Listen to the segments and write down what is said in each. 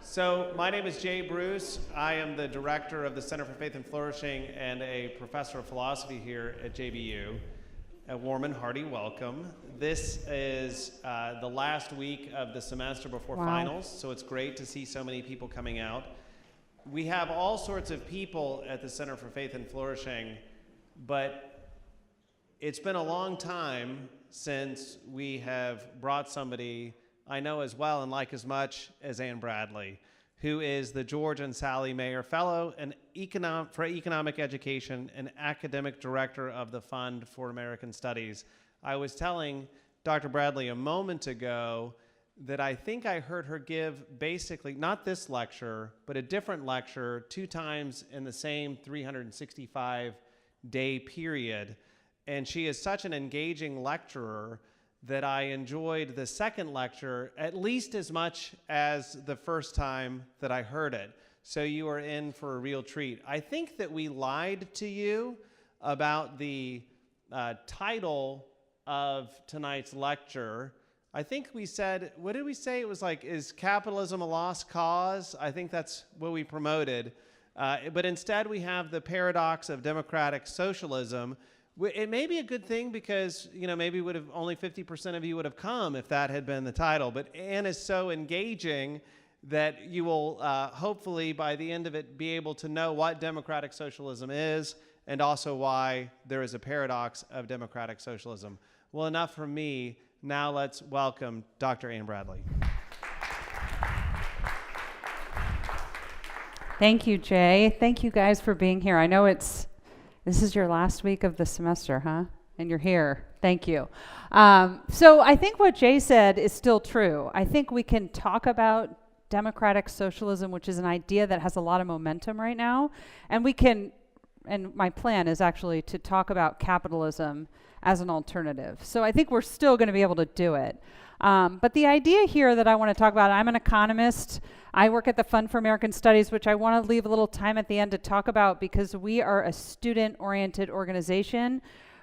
So my name is Jay Bruce. I am the director of the Center for Faith and Flourishing and a professor of philosophy here at JBU. A warm and hearty welcome. This is the last week of the semester before finals, so it's great to see so many people coming out. We have all sorts of people at the Center for Faith and Flourishing, but it's been a long time since we have brought somebody I know as well and like as much as Ann Bradley, who is the George and Sally Mayer Fellow for Economic Education and Academic Director of the Fund for American Studies. I was telling Dr. Bradley a moment ago that I think I heard her give basically, not this lecture, but a different lecture 2 times in the same 365-day period. And she is such an engaging lecturer that I enjoyed the second lecture at least as much as the first time that I heard it. So you are in for a real treat. I think that we lied to you about the title of tonight's lecture. I think we said, what did we say? It was like, is capitalism a lost cause? I think that's what we promoted. But instead we have the paradox of democratic socialism. It may be a good thing because, maybe only 50% of you would have come if that had been the title. But Ann is so engaging that you will hopefully by the end of it be able to know what democratic socialism is and also why there is a paradox of democratic socialism. Well, enough from me. Now let's welcome Dr. Ann Bradley. Thank you, Jay. Thank you guys for being here. I know this is your last week of the semester, huh? And you're here. Thank you. So I think what Jay said is still true. I think we can talk about democratic socialism, which is an idea that has a lot of momentum right now. And my plan is actually to talk about capitalism as an alternative. So I think we're still going to be able to do it. But the idea here that I want to talk about, I'm an economist. I work at the Fund for American Studies, which I want to leave a little time at the end to talk about because we are a student-oriented organization.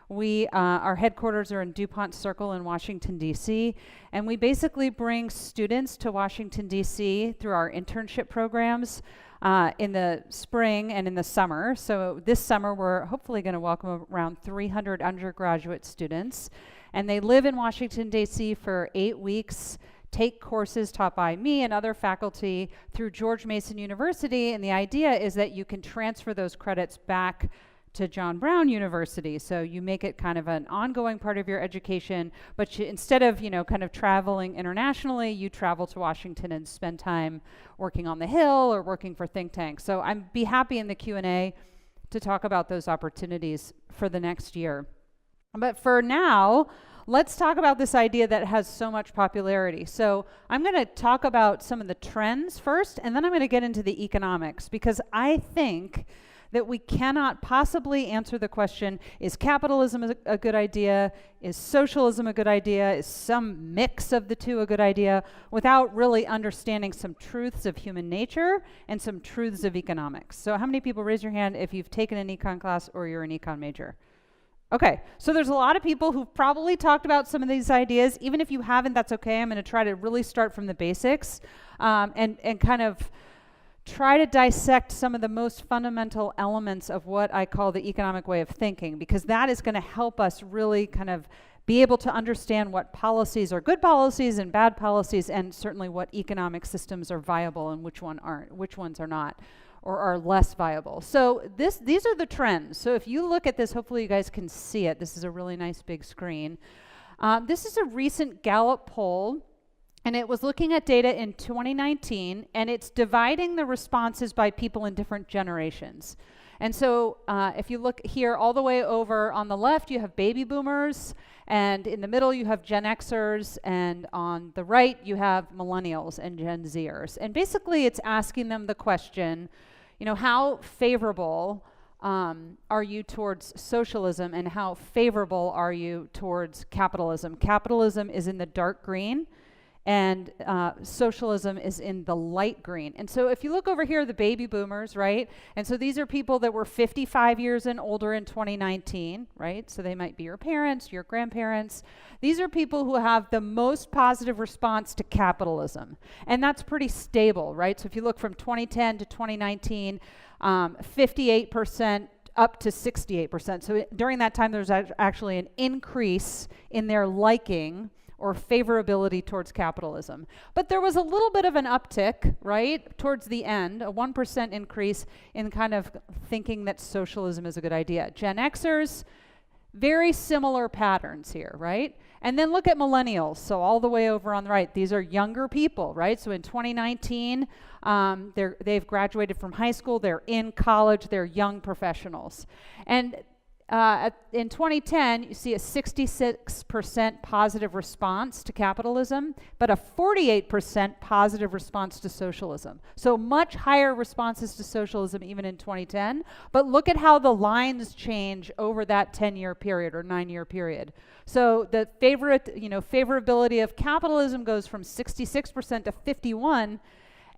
Our headquarters are in DuPont Circle in Washington, D.C., and we basically bring students to Washington, D.C. through our internship programs in the spring and in the summer. So this summer, we're hopefully going to welcome around 300 undergraduate students, and they live in Washington, D.C. for 8 weeks, take courses taught by me and other faculty through George Mason University, and the idea is that you can transfer those credits back to John Brown University. So you make it kind of an ongoing part of your education, but instead of, kind of traveling internationally, you travel to Washington and spend time working on the Hill or working for think tanks. So I'd be happy in the Q&A to talk about those opportunities for the next year. But for now, let's talk about this idea that has so much popularity. So I'm going to talk about some of the trends first, and then I'm going to get into the economics, because I think that we cannot possibly answer the question, is capitalism a good idea? Is socialism a good idea? Is some mix of the two a good idea? Without really understanding some truths of human nature and some truths of economics. So how many people, raise your hand if you've taken an econ class or you're an econ major? Okay, so there's a lot of people who've probably talked about some of these ideas. Even if you haven't, that's okay. I'm going to try to really start from the basics and kind of try to dissect some of the most fundamental elements of what I call the economic way of thinking, because that is going to help us really kind of be able to understand what policies are good policies and bad policies, and certainly what economic systems are viable and which ones are not, or are less viable. So these are the trends. So if you look at this, hopefully you guys can see it. This is a really nice big screen. This is a recent Gallup poll, and it was looking at data in 2019, and it's dividing the responses by people in different generations. And so if you look here all the way over on the left, you have baby boomers, and in the middle you have Gen Xers, and on the right you have millennials and Gen Zers. And basically it's asking them the question, how favorable are you towards socialism, and how favorable are you towards capitalism? Capitalism is in the dark green, and socialism is in the light green. And so if you look over here, the baby boomers, right? And so these are people that were 55 years and older in 2019, right? So they might be your parents, your grandparents. These are people who have the most positive response to capitalism. And that's pretty stable, right? So if you look from 2010 to 2019, 58% up to 68%. So during that time, there was actually an increase in their liking or favorability towards capitalism. But there was a little bit of an uptick, right, towards the end, a 1% increase in kind of thinking that socialism is a good idea. Gen Xers, very similar patterns here, right? And then look at millennials, so all the way over on the right. These are younger people, right? So in 2019, they've graduated from high school, they're in college, they're young professionals. And in 2010, you see a 66% positive response to capitalism, but a 48% positive response to socialism. So much higher responses to socialism even in 2010. But look at how the lines change over that 10-year period or 9-year period. So the favorability of capitalism goes from 66% to 51%.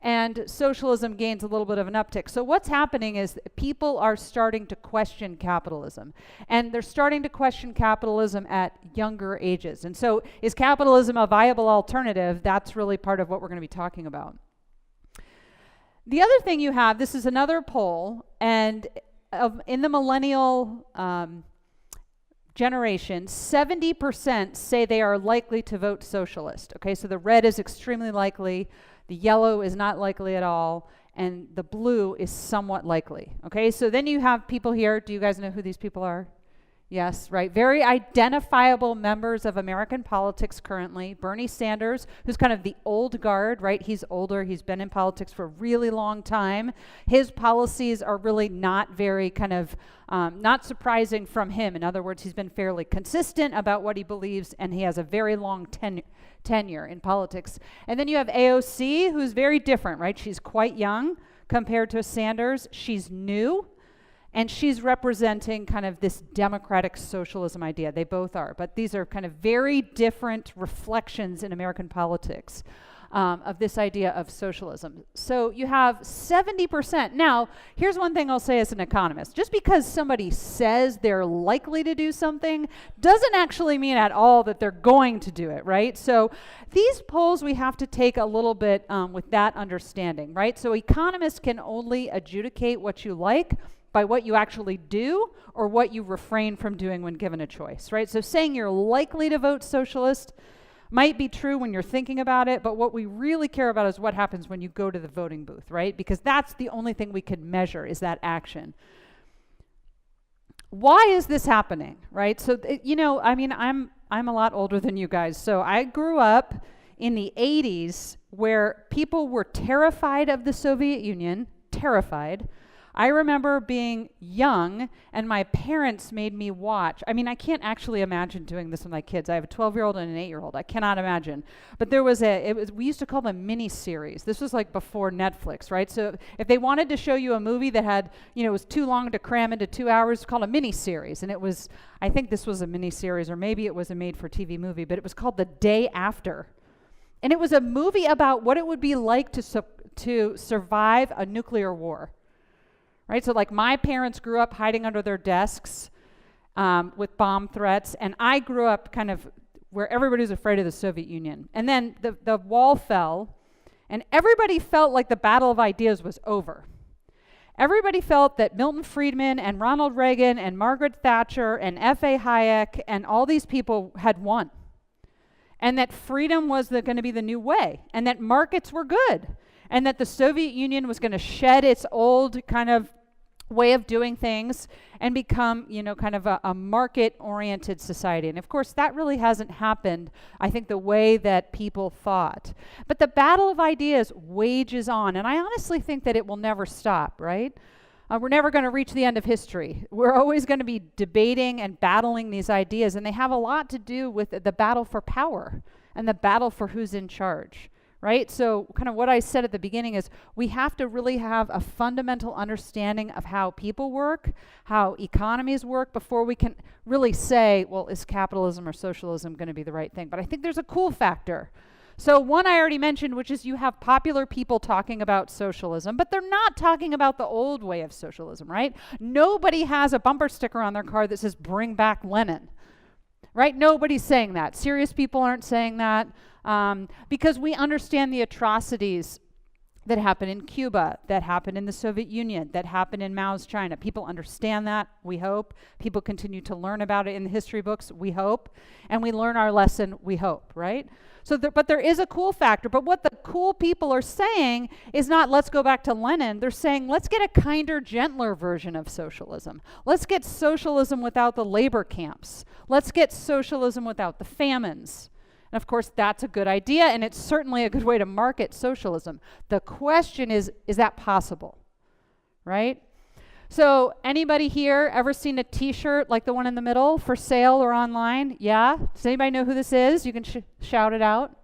And socialism gains a little bit of an uptick. So what's happening is people are starting to question capitalism. And they're starting to question capitalism at younger ages. And so is capitalism a viable alternative? That's really part of what we're going to be talking about. The other thing you have, this is another poll, and in the millennial generation, 70% say they are likely to vote socialist. Okay, so the red is extremely likely. The yellow is not likely at all, and the blue is somewhat likely. Okay, so then you have people here. Do you guys know who these people are? Yes, right. Very identifiable members of American politics currently. Bernie Sanders, who's kind of the old guard, right? He's older. He's been in politics for a really long time. His policies are really not very kind of, not surprising from him. In other words, he's been fairly consistent about what he believes, and he has a very long tenure in politics. And then you have AOC, who's very different, right? She's quite young compared to Sanders. She's new. And she's representing kind of this democratic socialism idea. They both are. But these are kind of very different reflections in American politics of this idea of socialism. So you have 70%. Now, here's one thing I'll say as an economist. Just because somebody says they're likely to do something doesn't actually mean at all that they're going to do it, right? So these polls we have to take a little bit with that understanding, right? So economists can only adjudicate what you like by what you actually do or what you refrain from doing when given a choice, right? So saying you're likely to vote socialist might be true when you're thinking about it, but what we really care about is what happens when you go to the voting booth, right? Because that's the only thing we can measure is that action. Why is this happening, right? So, I'm a lot older than you guys, so I grew up in the 80s where people were terrified of the Soviet Union, terrified. I remember being young and my parents made me watch. I mean, I can't actually imagine doing this with my kids. I have a 12-year-old and an 8-year-old. I cannot imagine. But there was we used to call them mini-series. This was like before Netflix, right? So if they wanted to show you a movie that had, was too long to cram into 2 hours, it's called a mini-series. And I think this was a mini-series, or maybe it was a made-for-TV movie, but it was called The Day After. And it was a movie about what it would be like to survive a nuclear war. Right, so like my parents grew up hiding under their desks with bomb threats, and I grew up kind of where everybody was afraid of the Soviet Union. And then the wall fell, and everybody felt like the battle of ideas was over. Everybody felt that Milton Friedman and Ronald Reagan and Margaret Thatcher and F.A. Hayek and all these people had won. And that freedom was going to be the new way, and that markets were good. And that the Soviet Union was going to shed its old kind of way of doing things and become, kind of a market-oriented society. And of course, that really hasn't happened, I think, the way that people thought. But the battle of ideas wages on, and I honestly think that it will never stop, right? We're never going to reach the end of history. We're always going to be debating and battling these ideas, and they have a lot to do with the battle for power and the battle for who's in charge. Right? So kind of what I said at the beginning is we have to really have a fundamental understanding of how people work, how economies work, before we can really say, well, is capitalism or socialism going to be the right thing? But I think there's a cool factor. So one I already mentioned, which is you have popular people talking about socialism, but they're not talking about the old way of socialism, right? Nobody has a bumper sticker on their car that says, "Bring back Lenin," right? Nobody's saying that. Serious people aren't saying that because we understand the atrocities that happened in Cuba, that happened in the Soviet Union, that happened in Mao's China. People understand that, we hope. People continue to learn about it in the history books, we hope. And we learn our lesson, we hope, right? So, but there is a cool factor. But what the cool people are saying is not, let's go back to Lenin. They're saying, let's get a kinder, gentler version of socialism. Let's get socialism without the labor camps. Let's get socialism without the famines. And of course, that's a good idea, and it's certainly a good way to market socialism. The question is that possible, right? So anybody here ever seen a t-shirt like the one in the middle for sale or online? Yeah? Does anybody know who this is? You can shout it out.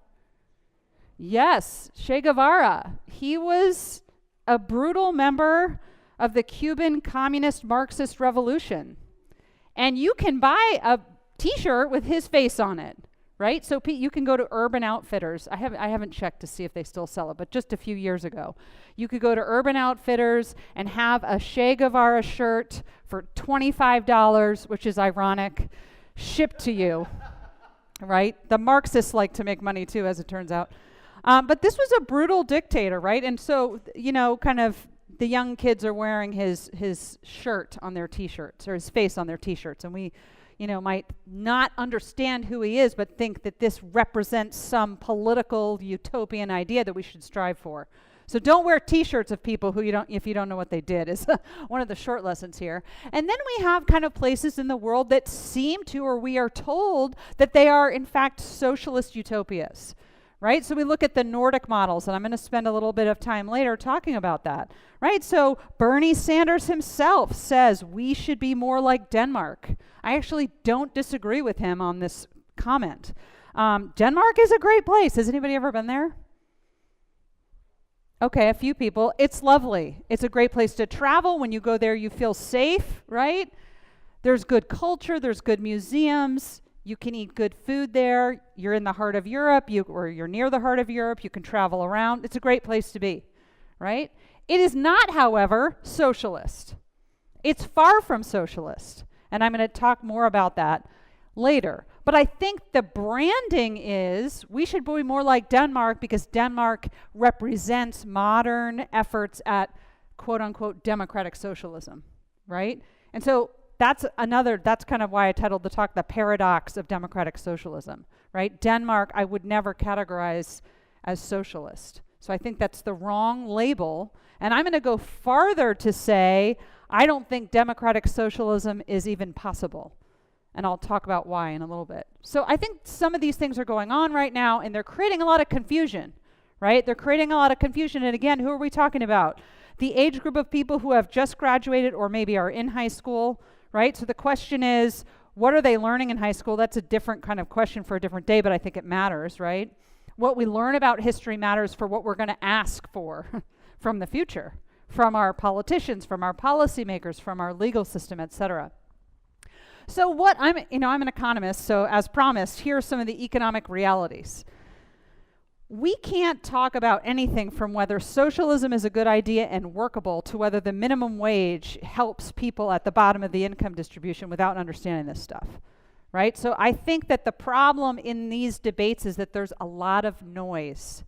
Yes, Che Guevara. He was a brutal member of the Cuban Communist Marxist Revolution. And you can buy a t-shirt with his face on it. Right? So you can go to Urban Outfitters. I haven't checked to see if they still sell it, but just a few years ago. You could go to Urban Outfitters and have a Che Guevara shirt for $25, which is ironic, shipped to you. Right? The Marxists like to make money too, as it turns out. But this was a brutal dictator, right? And so, kind of the young kids are wearing his shirt on their t-shirts, or his face on their t-shirts, and we might not understand who he is, but think that this represents some political utopian idea that we should strive for. So don't wear t-shirts of people if you don't know what they did, is one of the short lessons here. And then we have kind of places in the world that seem to, or we are told, that they are in fact socialist utopias. Right? So we look at the Nordic models, and I'm going to spend a little bit of time later talking about that. Right? So Bernie Sanders himself says we should be more like Denmark. I actually don't disagree with him on this comment. Denmark is a great place. Has anybody ever been there? Okay, a few people. It's lovely. It's a great place to travel. When you go there, you feel safe, right? There's good culture. There's good museums. You can eat good food there. You're in the heart of Europe, or you're near the heart of Europe. You can travel around. It's a great place to be, right? It is not, however, socialist. It's far from socialist. And I'm going to talk more about that later. But I think the branding is we should be more like Denmark because Denmark represents modern efforts at quote-unquote democratic socialism, right? And so that's kind of why I titled the talk, The Paradox of Democratic Socialism, right? Denmark, I would never categorize as socialist. So I think that's the wrong label. And I'm going to go farther to say, I don't think democratic socialism is even possible. And I'll talk about why in a little bit. So I think some of these things are going on right now, and they're creating a lot of confusion, right? They're creating a lot of confusion. And again, who are we talking about? The age group of people who have just graduated or maybe are in high school, right? So the question is, what are they learning in high school? That's a different kind of question for a different day, but I think it matters, right? What we learn about history matters for what we're going to ask for from the future, from our politicians, from our policymakers, from our legal system, et cetera. So I'm an economist, so as promised, here are some of the economic realities. We can't talk about anything from whether socialism is a good idea and workable to whether the minimum wage helps people at the bottom of the income distribution without understanding this stuff, right? So I think that the problem in these debates is that there's a lot of noise,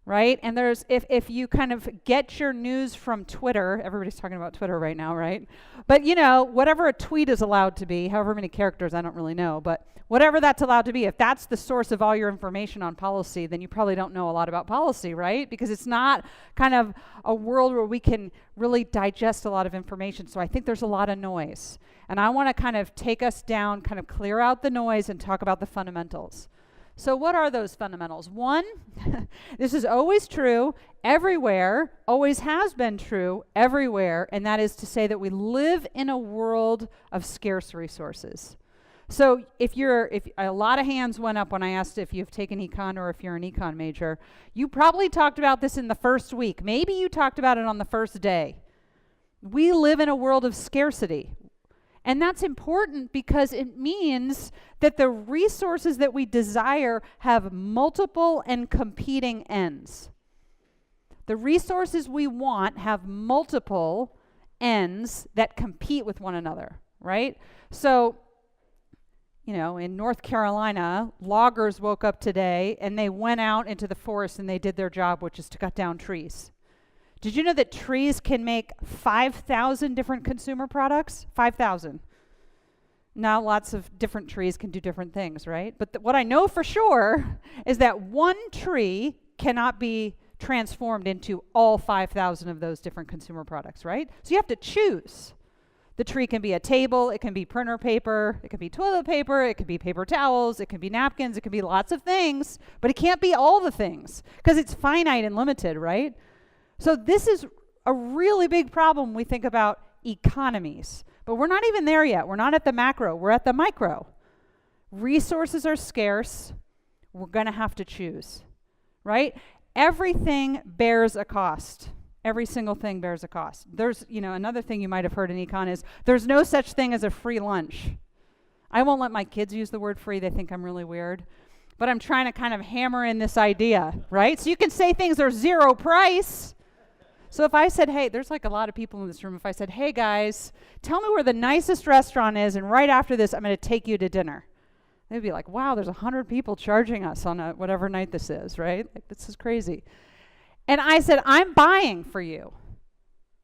right? And if you kind of get your news from Twitter, everybody's talking about Twitter right now, right? But whatever a tweet is allowed to be, however many characters, I don't really know, but whatever that's allowed to be, if that's the source of all your information on policy, then you probably don't know a lot about policy, right? Because it's not kind of a world where we can really digest a lot of information. So I think there's a lot of noise. And I want to kind of take us down, kind of clear out the noise and talk about the fundamentals. So what are those fundamentals? One, this is always true everywhere, always has been true everywhere, and that is to say that we live in a world of scarce resources. So if a lot of hands went up when I asked if you've taken econ or if you're an econ major, you probably talked about this in the first week. Maybe you talked about it on the first day. We live in a world of scarcity. And that's important because it means that the resources that we desire have multiple and competing ends. The resources we want have multiple ends that compete with one another, right? So, in North Carolina, loggers woke up today and they went out into the forest and they did their job, which is to cut down trees. Did you know that trees can make 5,000 different consumer products? 5,000. Now, lots of different trees can do different things, right? But what I know for sure is that one tree cannot be transformed into all 5,000 of those different consumer products, right? So you have to choose. The tree can be a table, it can be printer paper, it can be toilet paper, it can be paper towels, it can be napkins, it can be lots of things, but it can't be all the things because it's finite and limited, right? So this is a really big problem when we think about economies. But we're not even there yet. We're not at the macro. We're at the micro. Resources are scarce. We're going to have to choose, right? Everything bears a cost. Every single thing bears a cost. There's, another thing you might have heard in econ is there's no such thing as a free lunch. I won't let my kids use the word free. They think I'm really weird. But I'm trying to kind of hammer in this idea, right? So you can say things are zero price. So if I said, hey, there's like a lot of people in this room. If I said, hey guys, tell me where the nicest restaurant is, and right after this, I'm going to take you to dinner. They'd be like, wow, there's 100 people charging us on whatever night this is, right? Like, this is crazy. And I said, I'm buying for you.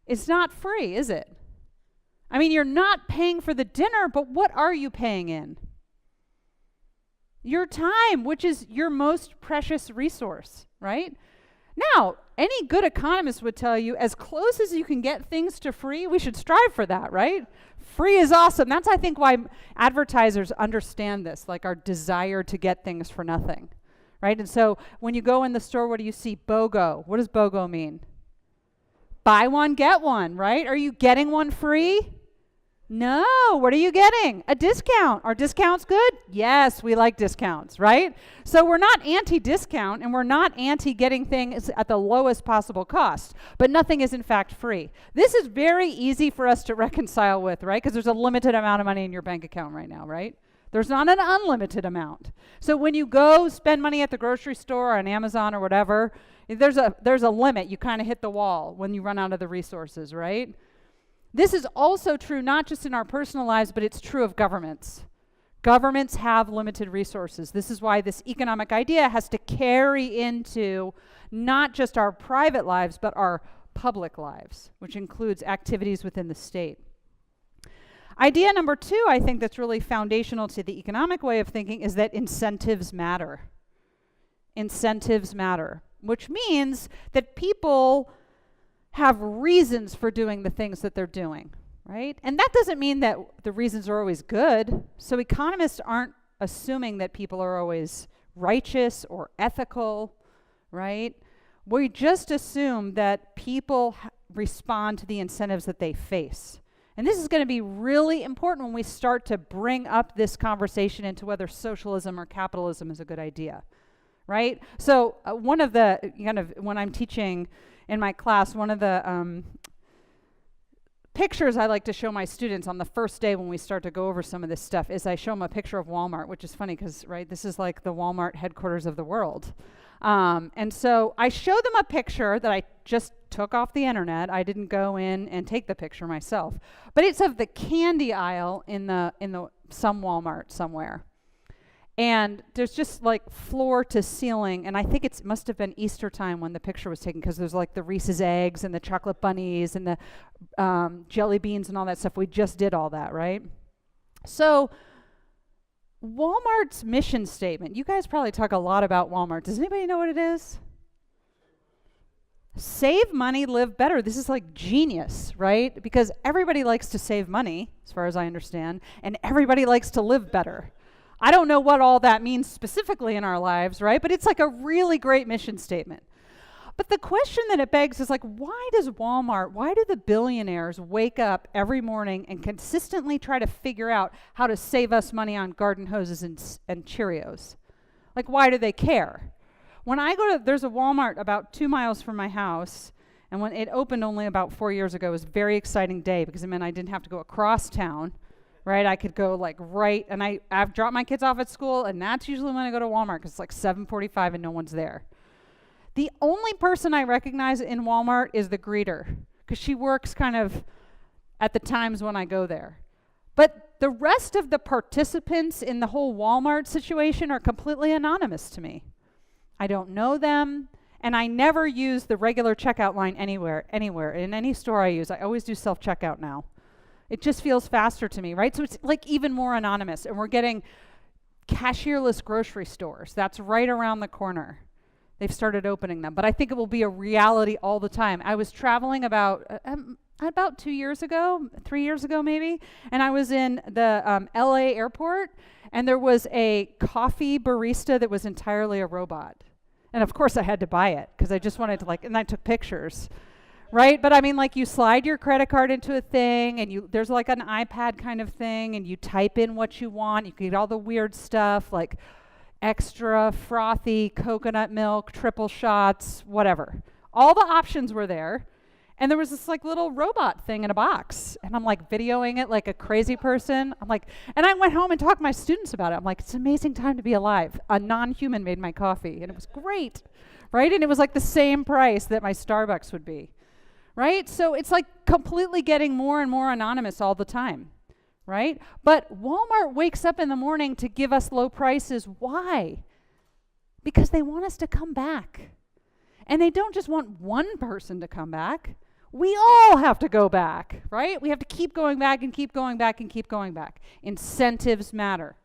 It's not free, is it? I mean, you're not paying for the dinner, but what are you paying in? Your time, which is your most precious resource, right? Now, any good economist would tell you, as close as you can get things to free, we should strive for that, right? Free is awesome. That's, I think, why advertisers understand this, like our desire to get things for nothing, right? And so when you go in the store, what do you see? BOGO. What does BOGO mean? Buy one, get one, right? Are you getting one free? No. What are you getting? A discount. Are discounts good? Yes, we like discounts, right? So we're not anti-discount, and we're not anti-getting things at the lowest possible cost, but nothing is in fact free. This is very easy for us to reconcile with, right? Because there's a limited amount of money in your bank account right now, right? There's not an unlimited amount. So when you go spend money at the grocery store or on Amazon or whatever, there's a limit. You kind of hit the wall when you run out of the resources, right? This is also true not just in our personal lives, but it's true of governments. Governments have limited resources. This is why this economic idea has to carry into not just our private lives, but our public lives, which includes activities within the state. Idea number 2, I think that's really foundational to the economic way of thinking, is that incentives matter. Incentives matter, which means that people have reasons for doing the things that they're doing, right? And that doesn't mean that the reasons are always good. So economists aren't assuming that people are always righteous or ethical, right? We just assume that people respond to the incentives that they face. And this is going to be really important when we start to bring up this conversation into whether socialism or capitalism is a good idea, right? So one of the, when I'm teaching in my class, one of the pictures I like to show my students on the first day when we start to go over some of this stuff is I show them a picture of Walmart, which is funny because, right, this is like the Walmart headquarters of the world. And so I show them a picture that I just took off the internet. I didn't go in and take the picture myself. But it's of the candy aisle in some Walmart somewhere. And there's just like floor to ceiling, and I think it must have been Easter time when the picture was taken, because there's like the Reese's eggs and the chocolate bunnies and the jelly beans and all that stuff. We just did all that, right? So Walmart's mission statement, you guys probably talk a lot about Walmart. Does anybody know what it is? Save money, live better. This is like genius, right? Because everybody likes to save money, as far as I understand, and everybody likes to live better. I don't know what all that means specifically in our lives, right? But it's like a really great mission statement. But the question that it begs is like, why do the billionaires wake up every morning and consistently try to figure out how to save us money on garden hoses and Cheerios? Like, why do they care? When I there's a Walmart about 2 miles from my house, and when it opened only about 4 years ago, it was a very exciting day because it meant I didn't have to go across town right? I could go like right, and I've dropped my kids off at school, and that's usually when I go to Walmart because it's like 7:45 and no one's there. The only person I recognize in Walmart is the greeter, because she works kind of at the times when I go there. But the rest of the participants in the whole Walmart situation are completely anonymous to me. I don't know them, and I never use the regular checkout line anywhere. In any store I use, I always do self-checkout now. It just feels faster to me, right? So it's like even more anonymous, and we're getting cashierless grocery stores. That's right around the corner. They've started opening them, but I think it will be a reality all the time. I was traveling about 2 years ago, 3 years ago maybe, and I was in the LA airport, and there was a coffee barista that was entirely a robot. And of course I had to buy it because I just wanted to and I took pictures, right? But I mean, like, you slide your credit card into a thing, and there's like an iPad kind of thing, and you type in what you want. You can get all the weird stuff like extra frothy coconut milk, triple shots, whatever. All the options were there. And there was this like little robot thing in a box. And I'm like videoing it like a crazy person. And I went home and talked to my students about it. I'm like, it's an amazing time to be alive. A non-human made my coffee, and it was great, right? And it was like the same price that my Starbucks would be, right? So it's like completely getting more and more anonymous all the time, right? But Walmart wakes up in the morning to give us low prices. Why? Because they want us to come back. And they don't just want one person to come back. We all have to go back, right? We have to keep going back and keep going back and keep going back. Incentives matter.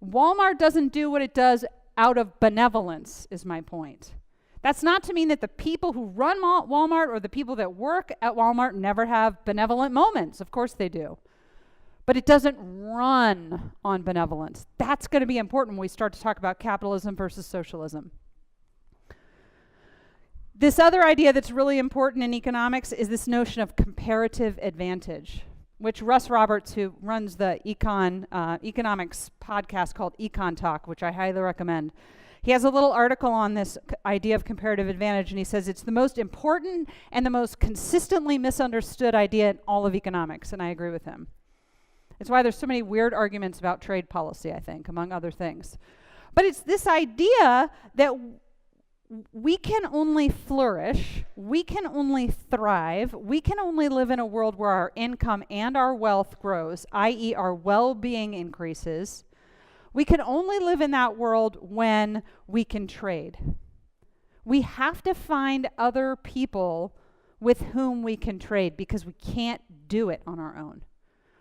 Walmart doesn't do what it does out of benevolence, is my point. That's not to mean that the people who run Walmart or the people that work at Walmart never have benevolent moments. Of course they do. But it doesn't run on benevolence. That's going to be important when we start to talk about capitalism versus socialism. This other idea that's really important in economics is this notion of comparative advantage, which Russ Roberts, who runs the economics podcast called Econ Talk, which I highly recommend, he has a little article on this idea of comparative advantage, and he says it's the most important and the most consistently misunderstood idea in all of economics, and I agree with him. It's why there's so many weird arguments about trade policy, I think, among other things. But it's this idea that we can only flourish, we can only thrive, we can only live in a world where our income and our wealth grows, i.e. our well-being increases. We can only live in that world when we can trade. We have to find other people with whom we can trade because we can't do it on our own.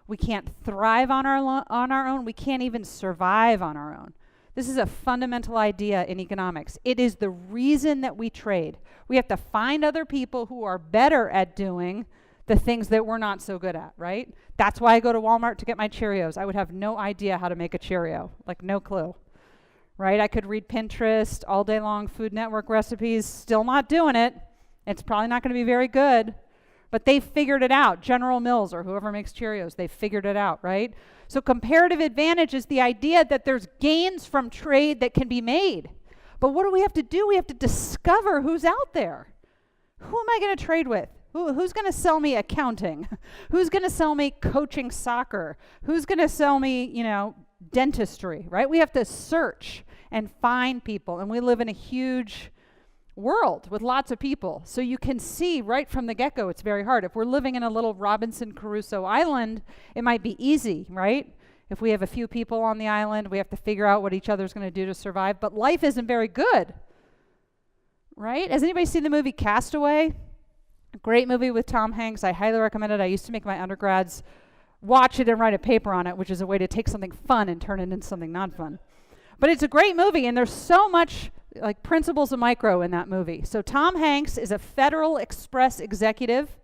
We can't thrive on our own. We can't even survive on our own. This is a fundamental idea in economics. It is the reason that we trade. We have to find other people who are better at doing the things that we're not so good at, right? That's why I go to Walmart to get my Cheerios. I would have no idea how to make a Cheerio, like no clue, right? I could read Pinterest all day long, Food Network recipes, still not doing it. It's probably not going to be very good, but they figured it out. General Mills or whoever makes Cheerios, they figured it out, right? So comparative advantage is the idea that there's gains from trade that can be made. But what do we have to do? We have to discover who's out there. Who am I going to trade with? Who's going to sell me accounting? Who's going to sell me coaching soccer? Who's going to sell me, dentistry, right? We have to search and find people. And we live in a huge world with lots of people. So you can see right from the get-go it's very hard. If we're living in a little Robinson Crusoe island, it might be easy, right? If we have a few people on the island, we have to figure out what each other's going to do to survive. But life isn't very good, right? Has anybody seen the movie Castaway? A great movie with Tom Hanks. I highly recommend it. I used to make my undergrads watch it and write a paper on it, which is a way to take something fun and turn it into something not fun. But it's a great movie, and there's so much like principles of micro in that movie. So Tom Hanks is a Federal Express executive.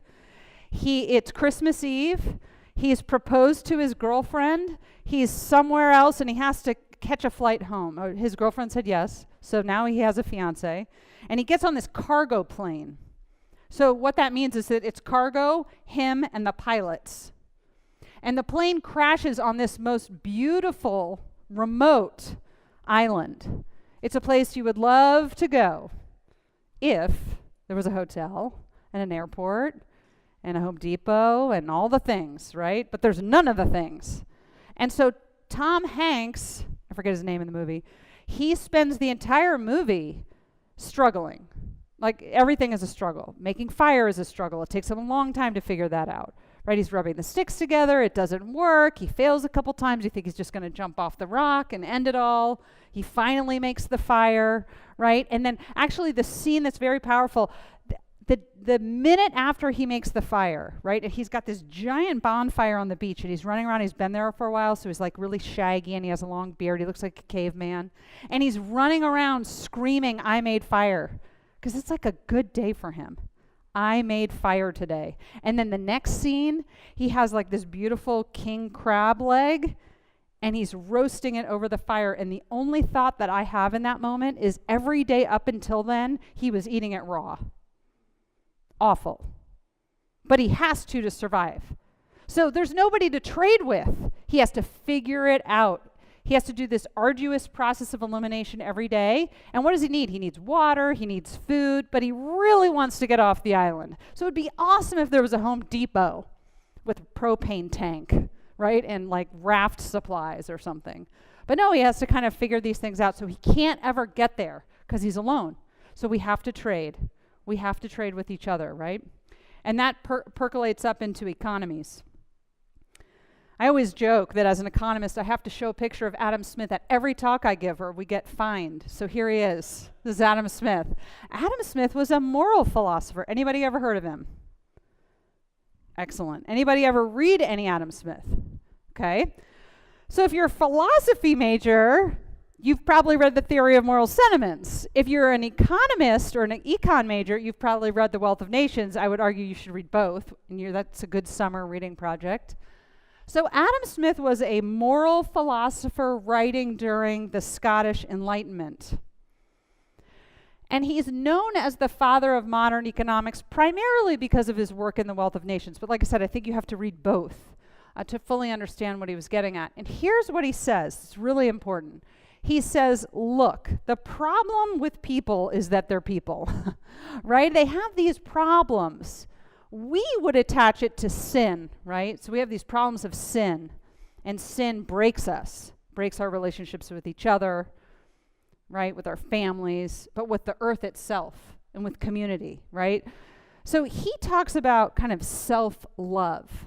It's Christmas Eve. He's proposed to his girlfriend. He's somewhere else, and he has to catch a flight home. His girlfriend said yes, so now he has a fiance. And he gets on this cargo plane. So what that means is that it's cargo, him, and the pilots. And the plane crashes on this most beautiful, remote island. It's a place you would love to go if there was a hotel and an airport and a Home Depot and all the things, right? But there's none of the things. And so Tom Hanks, I forget his name in the movie, he spends the entire movie struggling. Like everything is a struggle. Making fire is a struggle. It takes him a long time to figure that out. Right? He's rubbing the sticks together. It doesn't work. He fails a couple times. You think he's just going to jump off the rock and end it all. He finally makes the fire, right? And then actually the scene that's very powerful, the minute after he makes the fire, right? And he's got this giant bonfire on the beach and he's running around. He's been there for a while, so he's like really shaggy and he has a long beard. He looks like a caveman. And he's running around screaming, "I made fire," because it's like a good day for him. I made fire today. And then the next scene, he has like this beautiful king crab leg and he's roasting it over the fire. And the only thought that I have in that moment is every day up until then, he was eating it raw. Awful. But he has to survive. So there's nobody to trade with. He has to figure it out. He has to do this arduous process of elimination every day. And what does he need? He needs water, he needs food, but he really wants to get off the island. So it'd be awesome if there was a Home Depot with a propane tank, right? And like raft supplies or something. But no, he has to kind of figure these things out. So he can't ever get there because he's alone. So we have to trade. We have to trade with each other, right? And that percolates up into economies. I always joke that as an economist, I have to show a picture of Adam Smith at every talk I give or we get fined. So here he is. This is Adam Smith. Adam Smith was a moral philosopher. Anybody ever heard of him? Excellent. Anybody ever read any Adam Smith? Okay. So if you're a philosophy major, you've probably read The Theory of Moral Sentiments. If you're an economist or an econ major, you've probably read The Wealth of Nations. I would argue you should read both. And that's a good summer reading project. So Adam Smith was a moral philosopher writing during the Scottish Enlightenment. And he's known as the father of modern economics primarily because of his work in The Wealth of Nations. But like I said, I think you have to read both to fully understand what he was getting at. And here's what he says. It's really important. He says, look, the problem with people is that they're people, right? They have these problems. We would attach it to sin, right? So we have these problems of sin, and sin breaks us, breaks our relationships with each other, right? With our families, but with the earth itself and with community, right? So he talks about kind of self-love.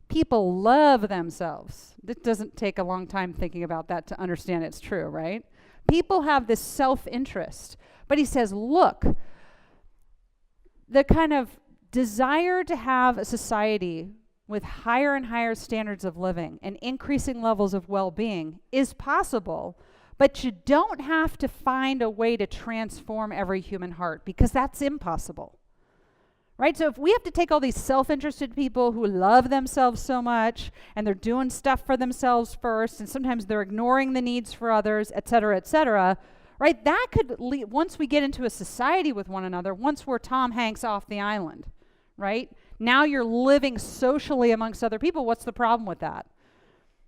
People love themselves. It doesn't take a long time thinking about that to understand it's true, right? People have this self-interest. But he says, look, the kind of desire to have a society with higher and higher standards of living and increasing levels of well-being is possible, but you don't have to find a way to transform every human heart because that's impossible. Right? So if we have to take all these self-interested people who love themselves so much and they're doing stuff for themselves first and sometimes they're ignoring the needs for others, et cetera, right? That could lead, once we get into a society with one another, once we're Tom Hanks off the island, right? Now you're living socially amongst other people. What's the problem with that?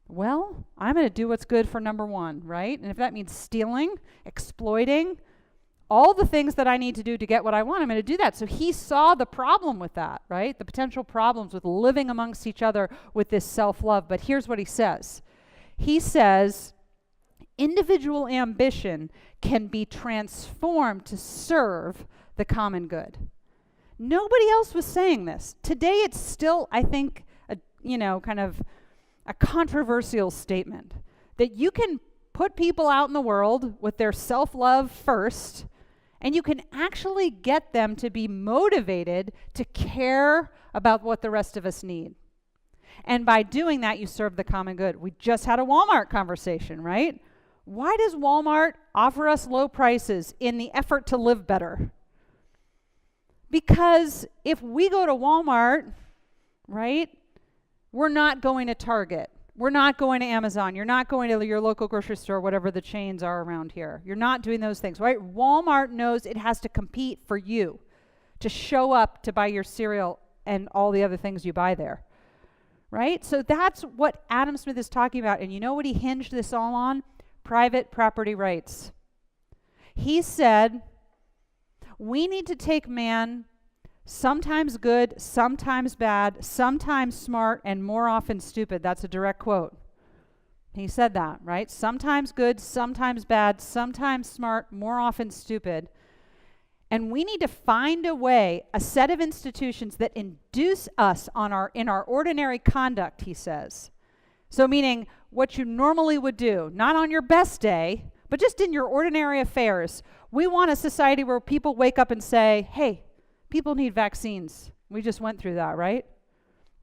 Well, I'm going to do what's good for number one, right? And if that means stealing, exploiting, all the things that I need to do to get what I want, I'm going to do that. So he saw the problem with that, right? The potential problems with living amongst each other with this self-love. But here's what he says. He says, individual ambition can be transformed to serve the common good. Nobody else was saying this. Today it's still, I think, kind of a controversial statement that you can put people out in the world with their self-love first, and you can actually get them to be motivated to care about what the rest of us need. And by doing that, you serve the common good. We just had a Walmart conversation, right? Why does Walmart offer us low prices in the effort to live better? Because if we go to Walmart, right, we're not going to Target. We're not going to Amazon. You're not going to your local grocery store, whatever the chains are around here. You're not doing those things, right? Walmart knows it has to compete for you to show up to buy your cereal and all the other things you buy there, right? So that's what Adam Smith is talking about. And you know what he hinged this all on? Private property rights. He said, we need to take man Sometimes good, sometimes bad, sometimes smart, and more often stupid. That's a direct quote. He said that, right? Sometimes good, sometimes bad, sometimes smart, more often stupid. And we need to find a way, a set of institutions that induce us in our ordinary conduct, he says. So meaning what you normally would do, not on your best day, but just in your ordinary affairs. We want a society where people wake up and say, hey, people need vaccines. We just went through that, right?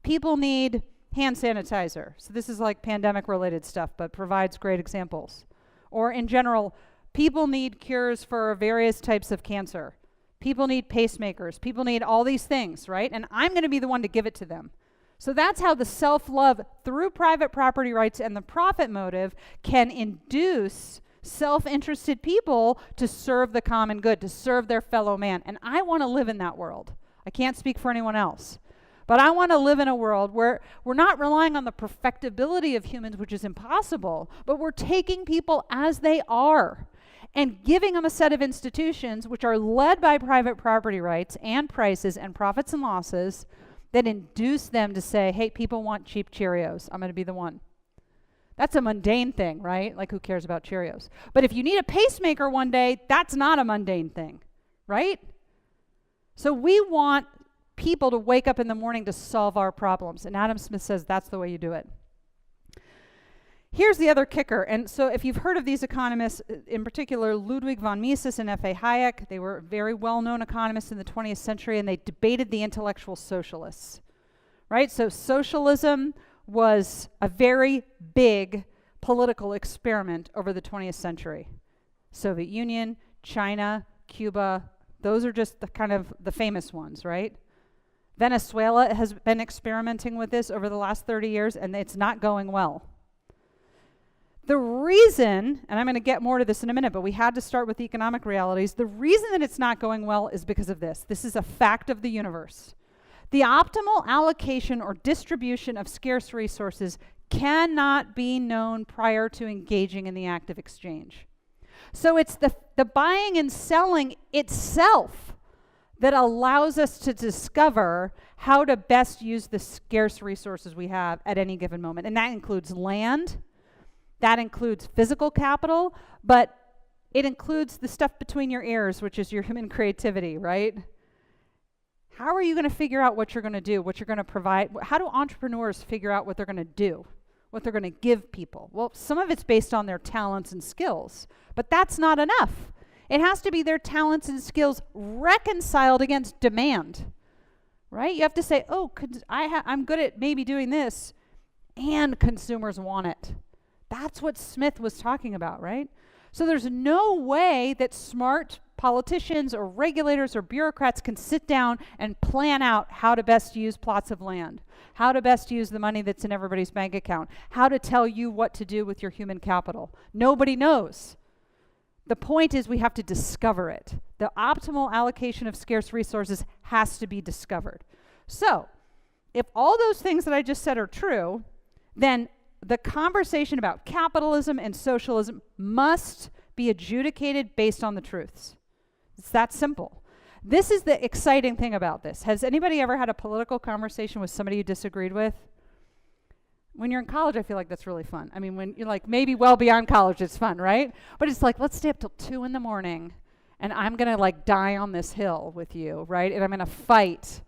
People need hand sanitizer. So this is like pandemic-related stuff, but provides great examples. Or in general, people need cures for various types of cancer. People need pacemakers. People need all these things, right? And I'm going to be the one to give it to them. So that's how the self-love through private property rights and the profit motive can induce self-interested people to serve the common good, to serve their fellow man. And I want to live in that world. I can't speak for anyone else. But I want to live in a world where we're not relying on the perfectibility of humans, which is impossible, but we're taking people as they are and giving them a set of institutions which are led by private property rights and prices and profits and losses that induce them to say, hey, people want cheap Cheerios. I'm going to be the one. That's a mundane thing, right? Like, who cares about Cheerios? But if you need a pacemaker one day, that's not a mundane thing, right? So we want people to wake up in the morning to solve our problems. And Adam Smith says that's the way you do it. Here's the other kicker. And so if you've heard of these economists, in particular Ludwig von Mises and F.A. Hayek, they were very well-known economists in the 20th century, and they debated the intellectual socialists, right? So socialism was a very big political experiment over the 20th century. Soviet Union, China, Cuba, those are just the kind of the famous ones, right? Venezuela has been experimenting with this over the last 30 years, and it's not going well. The reason, and I'm going to get more to this in a minute, but we had to start with the economic realities. The reason that it's not going well is because of this. This is a fact of the universe. The optimal allocation or distribution of scarce resources cannot be known prior to engaging in the act of exchange. So it's the buying and selling itself that allows us to discover how to best use the scarce resources we have at any given moment. And that includes land, that includes physical capital, but it includes the stuff between your ears, which is your human creativity, right? How are you going to figure out what you're going to do, what you're going to provide? How do entrepreneurs figure out what they're going to do, what they're going to give people? Well, some of it's based on their talents and skills, but that's not enough. It has to be their talents and skills reconciled against demand, right? You have to say, oh, I'm good at maybe doing this, and consumers want it. That's what Smith was talking about, right? So there's no way that smart politicians or regulators or bureaucrats can sit down and plan out how to best use plots of land, how to best use the money that's in everybody's bank account, how to tell you what to do with your human capital. Nobody knows. The point is we have to discover it. The optimal allocation of scarce resources has to be discovered. So if all those things that I just said are true, then the conversation about capitalism and socialism must be adjudicated based on the truths. It's that simple. This is the exciting thing about this. Has anybody ever had a political conversation with somebody you disagreed with? When you're in college, I feel like that's really fun. I mean, when you're like maybe well beyond college, it's fun, right? But it's like, let's stay up till 2 a.m. and I'm going to like die on this hill with you, right? And I'm going to fight.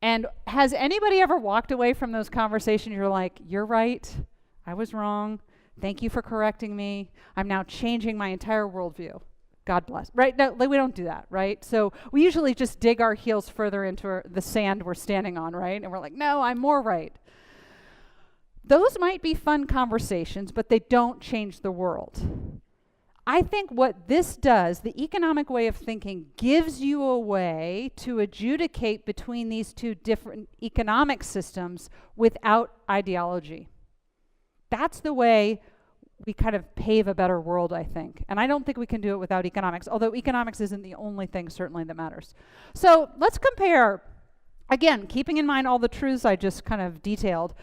And has anybody ever walked away from those conversations? You're like, you're right. I was wrong. Thank you for correcting me. I'm now changing my entire worldview. God bless. Right? No, we don't do that, right? So we usually just dig our heels further into the sand we're standing on, right? And we're like, no, I'm more right. Those might be fun conversations, but they don't change the world. I think what this does, the economic way of thinking, gives you a way to adjudicate between these two different economic systems without ideology. That's the way we kind of pave a better world, I think. And I don't think we can do it without economics, although economics isn't the only thing certainly that matters. So let's compare, again, keeping in mind all the truths I just kind of detailed.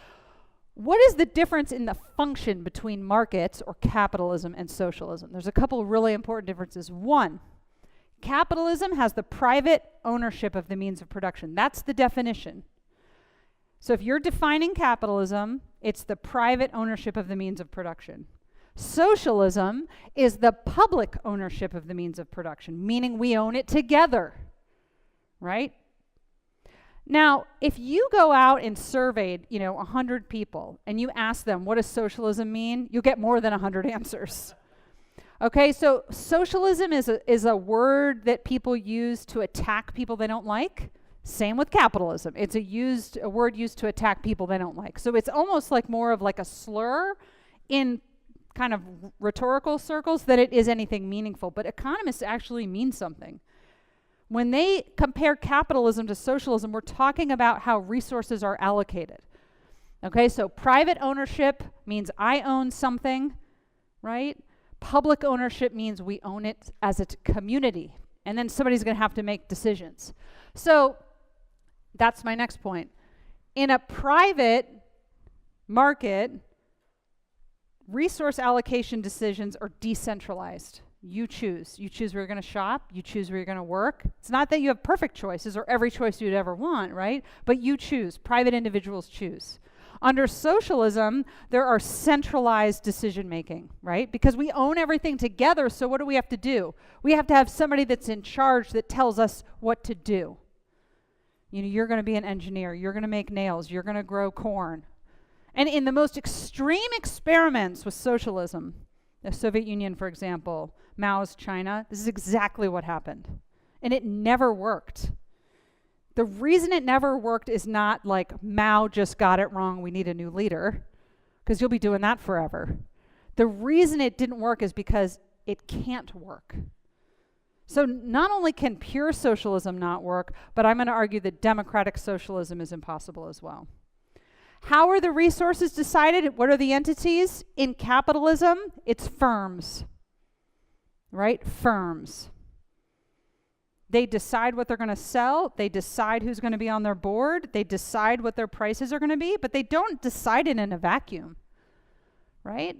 What is the difference in the function between markets or capitalism and socialism? There's a couple of really important differences. One, Capitalism has the private ownership of the means of production. That's the definition. So if you're defining capitalism, it's the private ownership of the means of production. Socialism is the public ownership of the means of production, meaning we own it together, right? Now, if you go out and surveyed, 100 people, and you ask them, what does socialism mean? You'll get more than 100 answers. Okay, so socialism is a word that people use to attack people they don't like. Same with capitalism. It's a word used to attack people they don't like. So it's almost like more of like a slur in kind of rhetorical circles than it is anything meaningful. But economists actually mean something. When they compare capitalism to socialism, we're talking about how resources are allocated. Okay, so private ownership means I own something, right? Public ownership means we own it as a community. And then somebody's going to have to make decisions. So that's my next point. In a private market, resource allocation decisions are decentralized. You choose. You choose where you're going to shop. You choose where you're going to work. It's not that you have perfect choices or every choice you'd ever want, right? But you choose. Private individuals choose. Under socialism, there are centralized decision making, right? Because we own everything together, so what do we have to do? We have to have somebody that's in charge that tells us what to do. You're going to be an engineer. You're going to make nails. You're going to grow corn. And in the most extreme experiments with socialism, the Soviet Union, for example, Mao's China, this is exactly what happened. And it never worked. The reason it never worked is not like Mao just got it wrong, we need a new leader, because you'll be doing that forever. The reason it didn't work is because it can't work. So not only can pure socialism not work, but I'm going to argue that democratic socialism is impossible as well. How are the resources decided? What are the entities? In capitalism, it's firms, right? Firms. They decide what they're going to sell. They decide who's going to be on their board. They decide what their prices are going to be, but they don't decide it in a vacuum, right?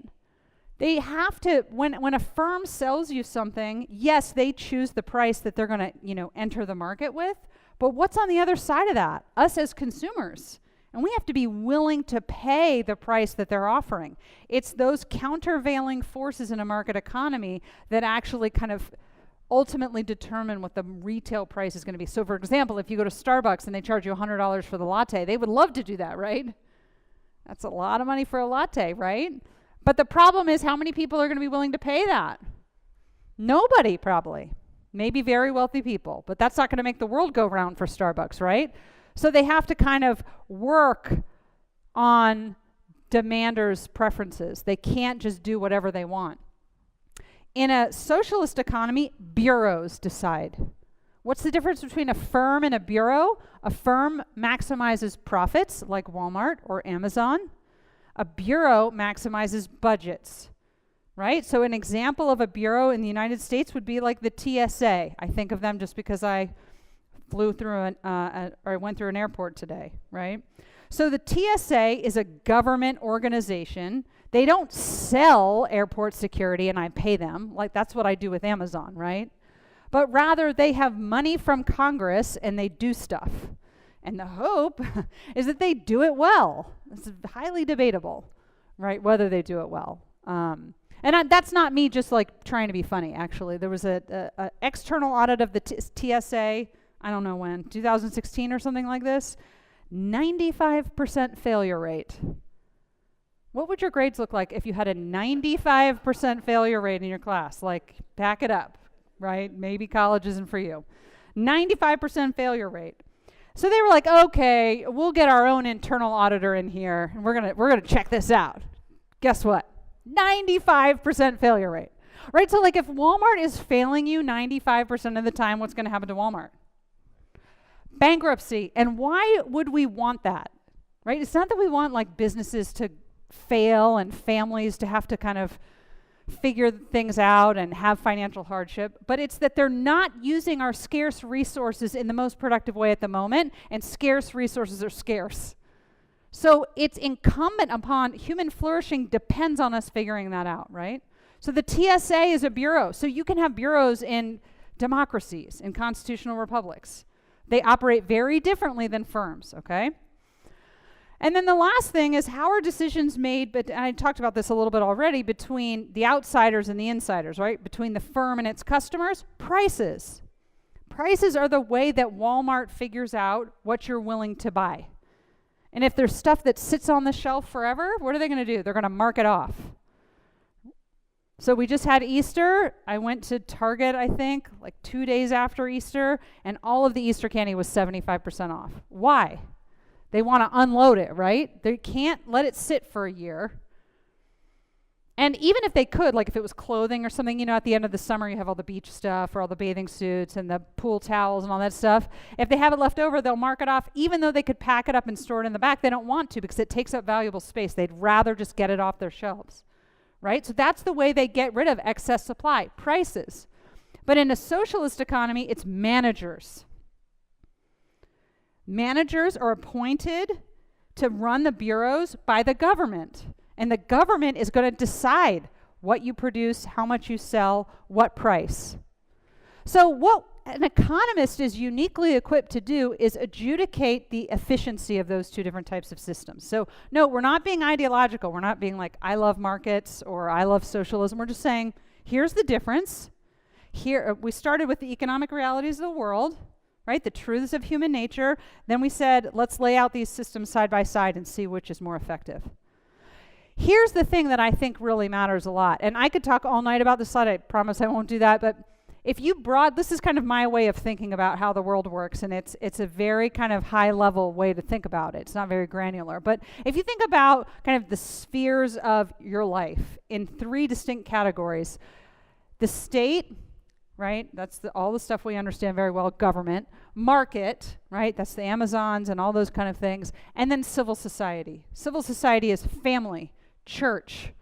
They have to, when a firm sells you something, yes, they choose the price that they're going to, enter the market with, but what's on the other side of that? Us as consumers. And we have to be willing to pay the price that they're offering. It's those countervailing forces in a market economy that actually kind of ultimately determine what the retail price is going to be. So for example, if you go to Starbucks and they charge you $100 for the latte, they would love to do that, right? That's a lot of money for a latte, right? But the problem is, how many people are going to be willing to pay that? Nobody, probably. Maybe very wealthy people, but that's not going to make the world go round for Starbucks, right? So they have to kind of work on demanders' preferences. They can't just do whatever they want. In a socialist economy, bureaus decide. What's the difference between a firm and a bureau? A firm maximizes profits, like Walmart or Amazon. A bureau maximizes budgets, right? So an example of a bureau in the United States would be like the TSA. I think of them just because I flew through or I went through an airport today, right? So the TSA is a government organization. They don't sell airport security and I pay them. Like that's what I do with Amazon, right? But rather they have money from Congress and they do stuff. And the hope is that they do it well. It's highly debatable, right, whether they do it well. That's not me just like trying to be funny, actually. There was a external audit of the TSA, I don't know when, 2016 or something like this. 95% failure rate. What would your grades look like if you had a 95% failure rate in your class? Like, back it up, right? Maybe college isn't for you. 95% failure rate. So they were like, okay, we'll get our own internal auditor in here, and we're gonna check this out. Guess what? 95% failure rate, right? So like if Walmart is failing you 95% of the time, what's gonna happen to Walmart? Bankruptcy. And why would we want that, right? It's not that we want like businesses to fail and families to have to kind of figure things out and have financial hardship, but it's that they're not using our scarce resources in the most productive way at the moment, and scarce resources are scarce. So it's incumbent upon human flourishing depends on us figuring that out, right? So the TSA is a bureau. So you can have bureaus in democracies, in constitutional republics. They operate very differently than firms, okay? And then the last thing is, how are decisions made, but I talked about this a little bit already, between the outsiders and the insiders, right? Between the firm and its customers? Prices. Prices are the way that Walmart figures out what you're willing to buy. And if there's stuff that sits on the shelf forever, what are they going to do? They're going to mark it off. So we just had Easter. I went to Target, I think, like 2 days after Easter, and all of the Easter candy was 75% off. Why? They want to unload it, right? They can't let it sit for a year. And even if they could, like if it was clothing or something, you know, at the end of the summer you have all the beach stuff or all the bathing suits and the pool towels and all that stuff. If they have it left over, they'll mark it off. Even though they could pack it up and store it in the back, they don't want to because it takes up valuable space. They'd rather just get it off their shelves, right? So that's the way they get rid of excess supply, prices. But in a socialist economy, it's managers. Managers are appointed to run the bureaus by the government. And the government is going to decide what you produce, how much you sell, what price. So what an economist is uniquely equipped to do is adjudicate the efficiency of those two different types of systems. So no, we're not being ideological. We're not being like, I love markets or I love socialism. We're just saying, here's the difference. Here, we started with the economic realities of the world, right? The truths of human nature. Then we said, let's lay out these systems side by side and see which is more effective. Here's the thing that I think really matters a lot. And I could talk all night about this slide. I promise I won't do that. But if you this is kind of my way of thinking about how the world works. And it's a very kind of high level way to think about it. It's not very granular. But if you think about kind of the spheres of your life in 3 distinct categories, the state, right? That's all the stuff we understand very well. Government, market, right? That's the Amazons and all those kind of things. And then civil society. Civil society is family, church,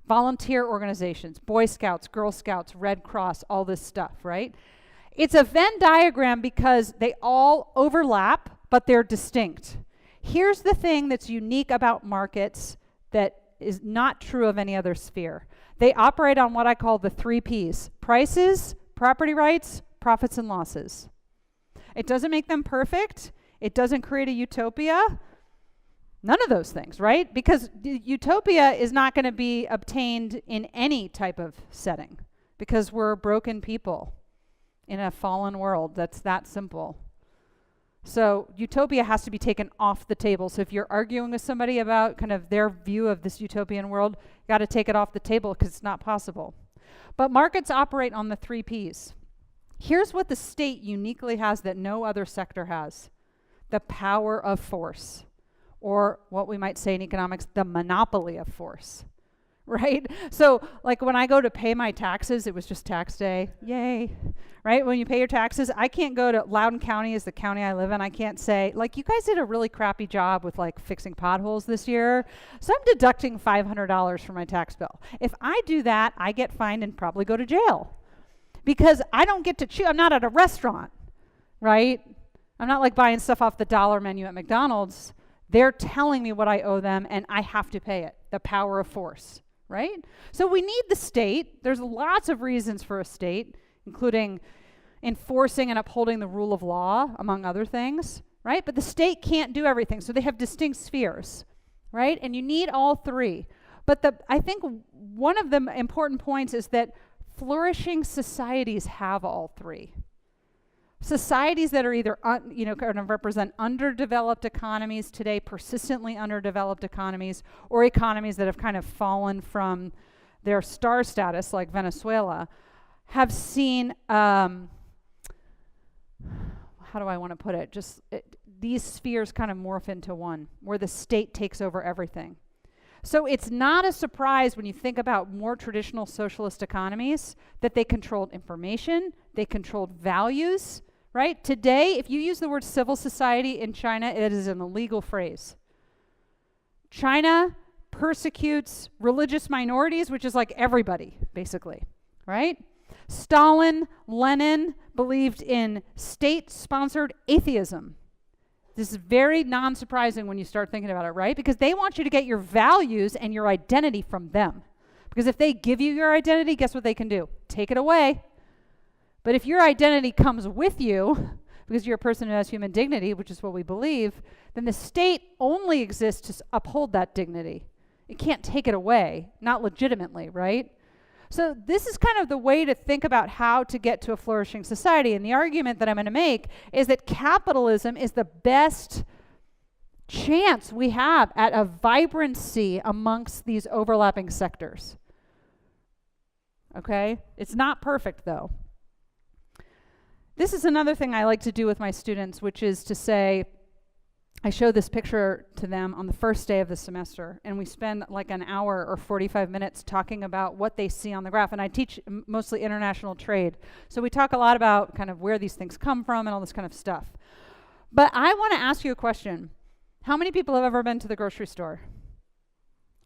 volunteer organizations, Boy Scouts, Girl Scouts, Red Cross, all this stuff, right? It's a Venn diagram because they all overlap, but they're distinct. Here's the thing that's unique about markets that is not true of any other sphere. They operate on what I call the 3 Ps: prices, property rights, profits and losses. It doesn't make them perfect. It doesn't create a utopia. None of those things, right? Because utopia is not going to be obtained in any type of setting because we're broken people in a fallen world. That's that simple. So utopia has to be taken off the table. So if you're arguing with somebody about kind of their view of this utopian world, you got to take it off the table because it's not possible. But markets operate on the 3 Ps. Here's what the state uniquely has that no other sector has: the power of force, or what we might say in economics, the monopoly of force, right? So like when I go to pay my taxes, it was just tax day, yay, right? When you pay your taxes, I can't go to Loudoun County is the county I live in. I can't say, like, you guys did a really crappy job with like fixing potholes this year, so I'm deducting $500 from my tax bill. If I do that, I get fined and probably go to jail because I don't get to choose. I'm not at a restaurant, right? I'm not like buying stuff off the dollar menu at McDonald's. They're telling me what I owe them, and I have to pay it. The power of force, right? So we need the state. There's lots of reasons for a state, including enforcing and upholding the rule of law, among other things, right? But the state can't do everything, so they have distinct spheres, right? And you need all 3. But I think one of the important points is that flourishing societies have all 3. Societies that are either, kind of represent underdeveloped economies today, persistently underdeveloped economies, or economies that have kind of fallen from their star status, like Venezuela, have seen, how do I want to put it? These spheres kind of morph into one, where the state takes over everything. So it's not a surprise when you think about more traditional socialist economies that they controlled information, they controlled values, right? Today, if you use the word civil society in China, it is an illegal phrase. China persecutes religious minorities, which is like everybody, basically, right? Stalin, Lenin believed in state-sponsored atheism. This is very non-surprising when you start thinking about it, right? Because they want you to get your values and your identity from them. Because if they give you your identity, guess what they can do? Take it away. But if your identity comes with you, because you're a person who has human dignity, which is what we believe, then the state only exists to uphold that dignity. It can't take it away, not legitimately, right? So this is kind of the way to think about how to get to a flourishing society. And the argument that I'm going to make is that capitalism is the best chance we have at a vibrancy amongst these overlapping sectors. Okay? It's not perfect, though. This is another thing I like to do with my students, which is to say, I show this picture to them on the first day of the semester, and we spend like an hour or 45 minutes talking about what they see on the graph. And I teach mostly international trade. So we talk a lot about kind of where these things come from and all this kind of stuff. But I want to ask you a question. How many people have ever been to the grocery store?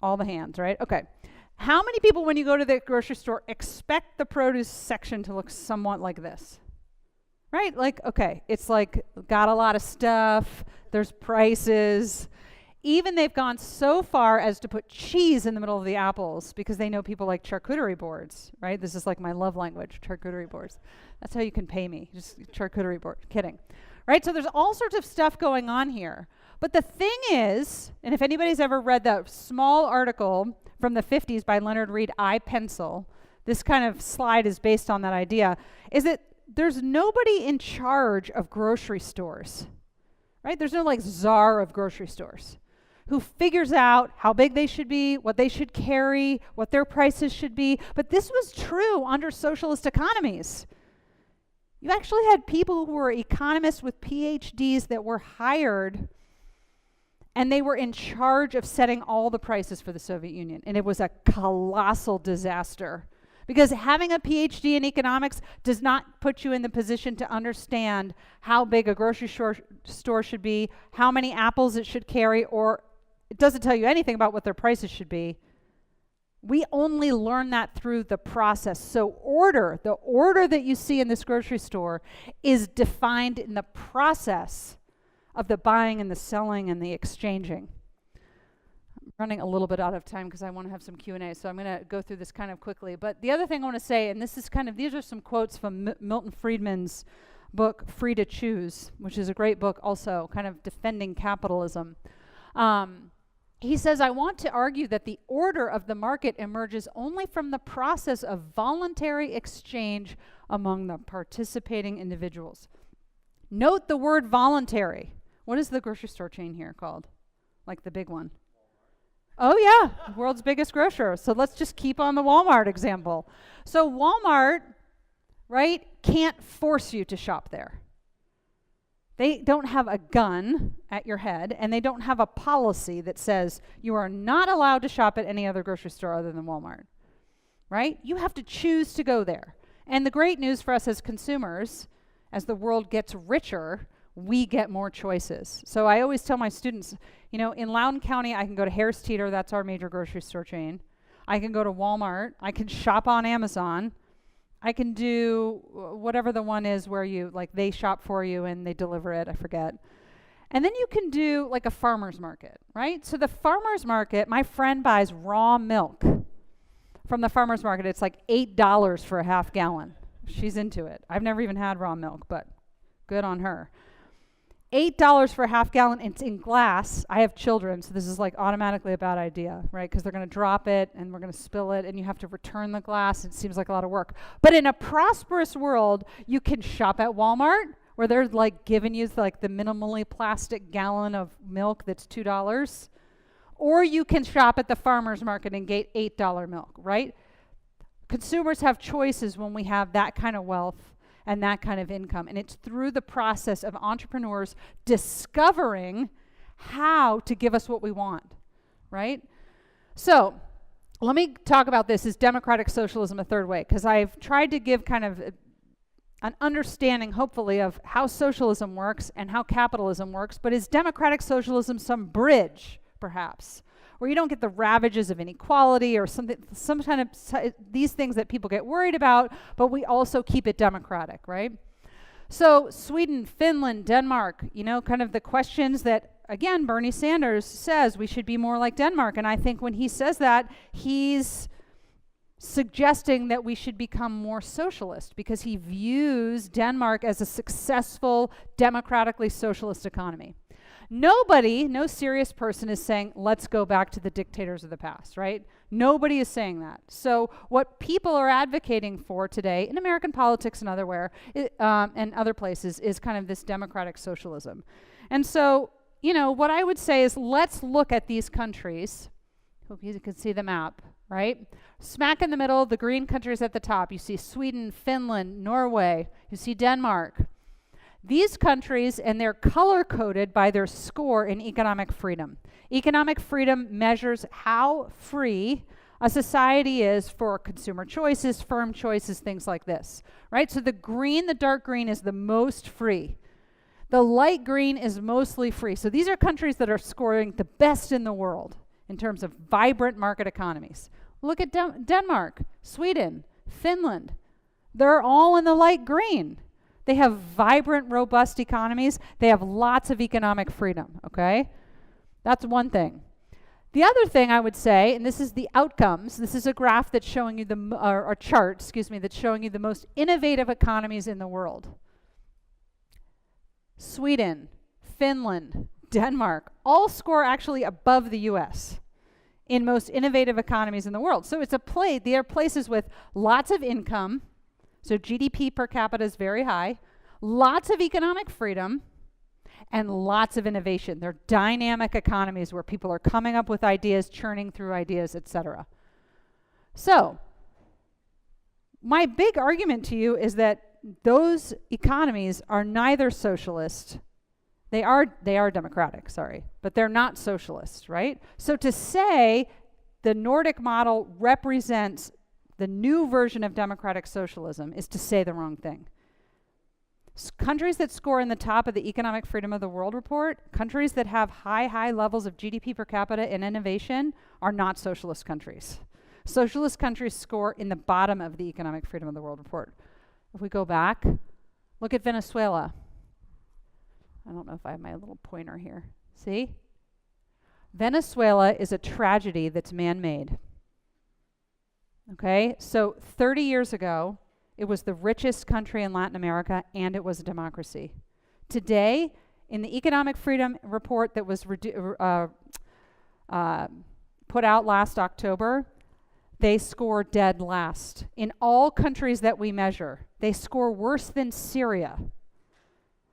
All the hands, right? Okay. How many people, when you go to the grocery store, expect the produce section to look somewhat like this? Right? Like, okay, it's like got a lot of stuff, there's prices. Even they've gone so far as to put cheese in the middle of the apples because they know people like charcuterie boards, right? This is like my love language, charcuterie boards. That's how you can pay me, just charcuterie board. Kidding. Right? So there's all sorts of stuff going on here. But the thing is, and if anybody's ever read that small article from the 50s by Leonard Read, I Pencil, this kind of slide is based on that idea, is that there's nobody in charge of grocery stores, right? There's no like czar of grocery stores who figures out how big they should be, what they should carry, what their prices should be. But this was true under socialist economies. You actually had people who were economists with PhDs that were hired, and they were in charge of setting all the prices for the Soviet Union. And it was a colossal disaster. Because having a PhD in economics does not put you in the position to understand how big a grocery store should be, how many apples it should carry, or it doesn't tell you anything about what their prices should be. We only learn that through the process. So the order that you see in this grocery store is defined in the process of the buying and the selling and the exchanging. Running a little bit out of time because I want to have some Q&A, so I'm going to go through this kind of quickly. But the other thing I want to say, and this is kind of, these are some quotes from Milton Friedman's book, Free to Choose, which is a great book also, kind of defending capitalism. He says, I want to argue that the order of the market emerges only from the process of voluntary exchange among the participating individuals. Note the word voluntary. What is the grocery store chain here called? Like the big one? Oh yeah, world's biggest grocer. So let's just keep on the Walmart example. So Walmart, right, can't force you to shop there. They don't have a gun at your head, and they don't have a policy that says you are not allowed to shop at any other grocery store other than Walmart, right? You have to choose to go there. And the great news for us as consumers, as the world gets richer, we get more choices. So I always tell my students, you know, in Loudoun County, I can go to Harris Teeter, that's our major grocery store chain. I can go to Walmart. I can shop on Amazon. I can do whatever the one is where you, like, they shop for you and they deliver it, I forget. And then you can do, like, a farmer's market, right? So the farmer's market, my friend buys raw milk from the farmer's market. It's like $8 for a half gallon. She's into it. I've never even had raw milk, but good on her. $8 for a half gallon. It's in glass. I have children, so this is like automatically a bad idea, right? Because they're going to drop it and we're going to spill it and you have to return the glass. It seems like a lot of work. But in a prosperous world, you can shop at Walmart where they're like giving you like the minimally plastic gallon of milk that's $2. Or you can shop at the farmer's market and get $8 milk, right? Consumers have choices when we have that kind of wealth and that kind of income. And it's through the process of entrepreneurs discovering how to give us what we want, right? So let me talk about this. Is democratic socialism a third way? Because I've tried to give kind of an understanding, hopefully, of how socialism works and how capitalism works. But is democratic socialism some bridge, perhaps, where you don't get the ravages of inequality or some kind of these things that people get worried about, but we also keep it democratic, right? So Sweden, Finland, Denmark, you know, kind of the questions that, again, Bernie Sanders says we should be more like Denmark. And I think when he says that, he's suggesting that we should become more socialist because he views Denmark as a successful, democratically socialist economy. Nobody, no serious person is saying, let's go back to the dictators of the past, right? Nobody is saying that. So what people are advocating for today in American politics and and other places is kind of this democratic socialism. And so, what I would say is let's look at these countries. Hope you can see the map, right? Smack in the middle, the green countries at the top. You see Sweden, Finland, Norway. You see Denmark. These countries, and they're color-coded by their score in economic freedom. Economic freedom measures how free a society is for consumer choices, firm choices, things like this, right? So the dark green is the most free. The light green is mostly free. So these are countries that are scoring the best in the world in terms of vibrant market economies. Look at Denmark, Sweden, Finland. They're all in the light green. They have vibrant, robust economies. They have lots of economic freedom, okay? That's one thing. The other thing I would say, and this is the outcomes, this is a graph that's showing you or chart, that's showing you the most innovative economies in the world. Sweden, Finland, Denmark, all score actually above the US in most innovative economies in the world. So they are places with lots of income, so GDP per capita is very high, lots of economic freedom, and lots of innovation. They're dynamic economies where people are coming up with ideas, churning through ideas, etc. So, my big argument to you is that those economies are neither socialist. They are democratic, but they're not socialist, right? So to say the Nordic model represents the new version of democratic socialism is to say the wrong thing. Countries that score in the top of the Economic Freedom of the World report, countries that have high levels of GDP per capita and innovation are not socialist countries. Socialist countries score in the bottom of the Economic Freedom of the World report. If we go back, look at Venezuela. I don't know if I have my little pointer here. See? Venezuela is a tragedy that's man-made. Okay, so 30 years ago, it was the richest country in Latin America, and it was a democracy. Today, in the Economic Freedom Report that was put out last October, they score dead last. In all countries that we measure, they score worse than Syria.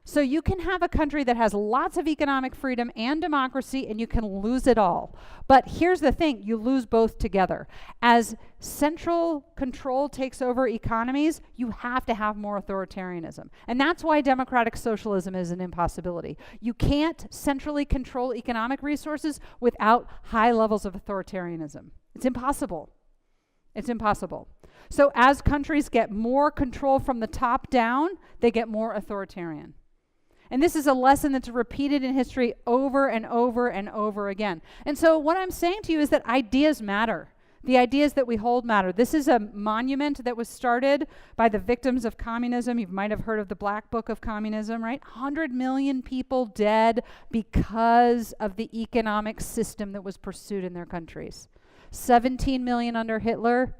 So you can have a country that has lots of economic freedom and democracy, and you can lose it all. But here's the thing, you lose both together. As central control takes over economies, you have to have more authoritarianism. And that's why democratic socialism is an impossibility. You can't centrally control economic resources without high levels of authoritarianism. It's impossible. It's impossible. So as countries get more control from the top down, they get more authoritarian. And this is a lesson that's repeated in history over and over and over again. And so what I'm saying to you is that ideas matter. The ideas that we hold matter. This is a monument that was started by the victims of communism. You might have heard of the Black Book of Communism, right? 100 million people dead because of the economic system that was pursued in their countries. 17 million under Hitler,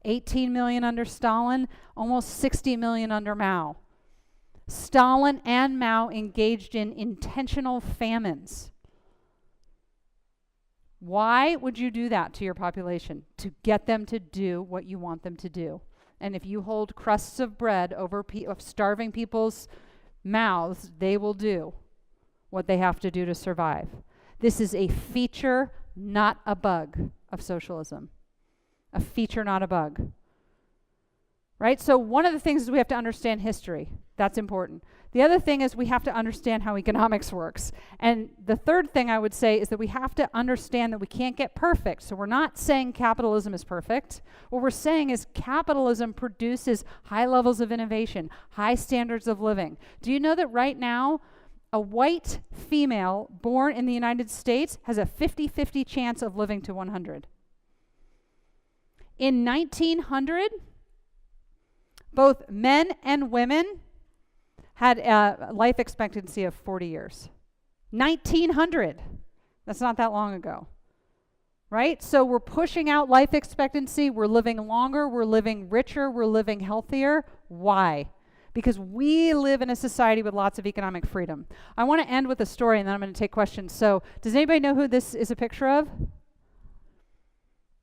18 million under Stalin, almost 60 million under Mao. Stalin and Mao engaged in intentional famines. Why would you do that to your population? To get them to do what you want them to do. And if you hold crusts of bread over of starving people's mouths, they will do what they have to do to survive. This is a feature, not a bug, of socialism. A feature, not a bug. Right? So one of the things is we have to understand history. That's important. The other thing is we have to understand how economics works. And the third thing I would say is that we have to understand that we can't get perfect. So we're not saying capitalism is perfect. What we're saying is capitalism produces high levels of innovation, high standards of living. Do you know that right now, a white female born in the United States has a 50-50 chance of living to 100? In 1900, both men and women had a life expectancy of 40 years. 1900. That's not that long ago, right? So we're pushing out life expectancy, we're living longer, we're living richer, we're living healthier. Why? Because we live in a society with lots of economic freedom. I want to end with a story, and then I'm going to take questions. So does anybody know who this is a picture of?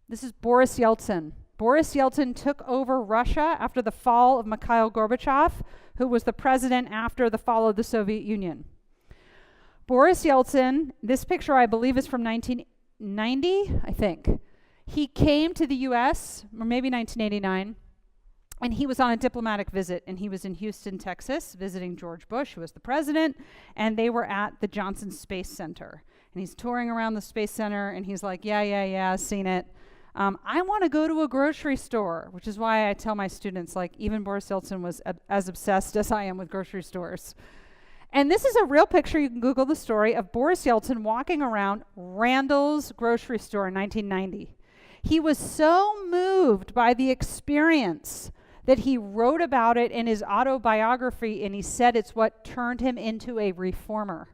This is Boris Yeltsin. Boris Yeltsin took over Russia after the fall of Mikhail Gorbachev, who was the president after the fall of the Soviet Union. Boris Yeltsin, this picture I believe is from 1990, I think. He came to the US, or maybe 1989, and he was on a diplomatic visit, and he was in Houston, Texas, visiting George Bush, who was the president, and they were at the Johnson Space Center. And he's touring around the Space Center, and he's like, yeah, seen it. I want to go to a grocery store, which is why I tell my students, like, even Boris Yeltsin was as obsessed as I am with grocery stores. And this is a real picture, you can Google the story, of Boris Yeltsin walking around Randall's grocery store in 1990. He was so moved by the experience that he wrote about it in his autobiography, and he said it's what turned him into a reformer.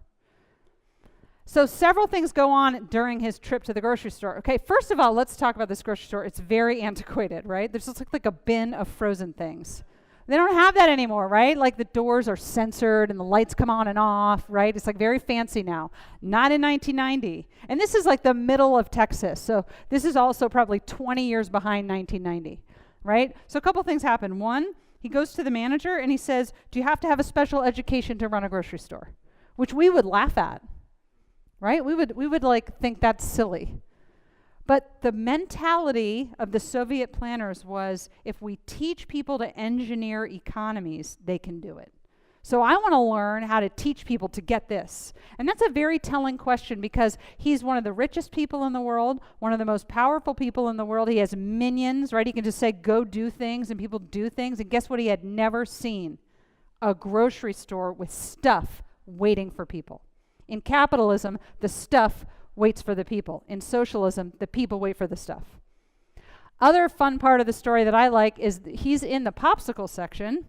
So several things go on during his trip to the grocery store. Okay, first of all, let's talk about this grocery store. It's very antiquated, right? There's just like a bin of frozen things. They don't have that anymore, right? Like the doors are censored and the lights come on and off, right? It's like very fancy now. Not in 1990. And this is like the middle of Texas. So this is also probably 20 years behind 1990, right? So a couple things happen. One, he goes to the manager and he says, do you have to have a special education to run a grocery store? Which we would laugh at, right? We would like think that's silly. But the mentality of the Soviet planners was, if we teach people to engineer economies, they can do it. So I want to learn how to teach people to get this. And that's a very telling question, because he's one of the richest people in the world, one of the most powerful people in the world. He has minions, right? He can just say, go do things, and people do things. And guess what? He had never seen a grocery store with stuff waiting for people. In capitalism, the stuff waits for the people. In socialism, the people wait for the stuff. Other fun part of the story that I like is he's in the popsicle section,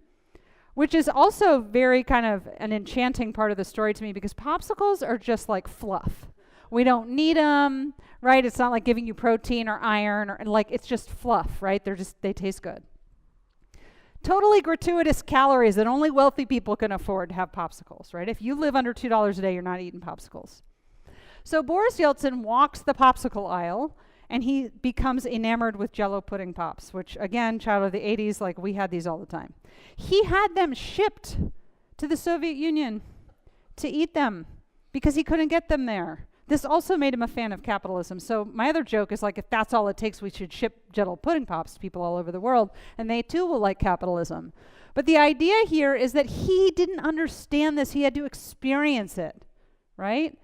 which is also very kind of an enchanting part of the story to me, because popsicles are just like fluff. We don't need them, right? It's not like giving you protein or iron, or like it's just fluff, right? They taste good. Totally gratuitous calories that only wealthy people can afford to have popsicles, right? If you live under $2 a day, you're not eating popsicles. So Boris Yeltsin walks the popsicle aisle, and he becomes enamored with Jell-O pudding pops, which, again, child of the 80s, like we had these all the time. He had them shipped to the Soviet Union to eat them because he couldn't get them there. This also made him a fan of capitalism. So my other joke is, like, if that's all it takes, we should ship Jell-O pudding pops to people all over the world, and they too will like capitalism. But the idea here is that he didn't understand this. He had to experience it, right?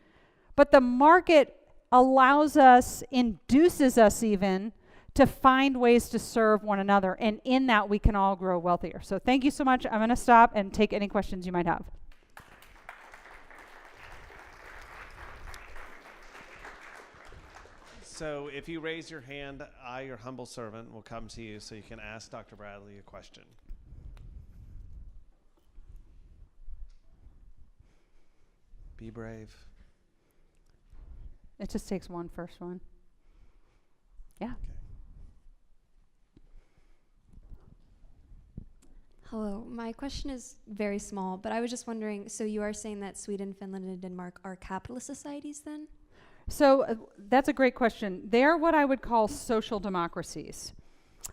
But the market allows us, induces us even, to find ways to serve one another. And in that, we can all grow wealthier. So thank you so much. I'm going to stop and take any questions you might have. So if you raise your hand, I, your humble servant, will come to you so you can ask Dr. Bradley a question. Be brave. It just takes one first one. Yeah. Okay. Hello. My question is very small, but I was just wondering, so you are saying that Sweden, Finland, and Denmark are capitalist societies then? So that's a great question. They're what I would call social democracies.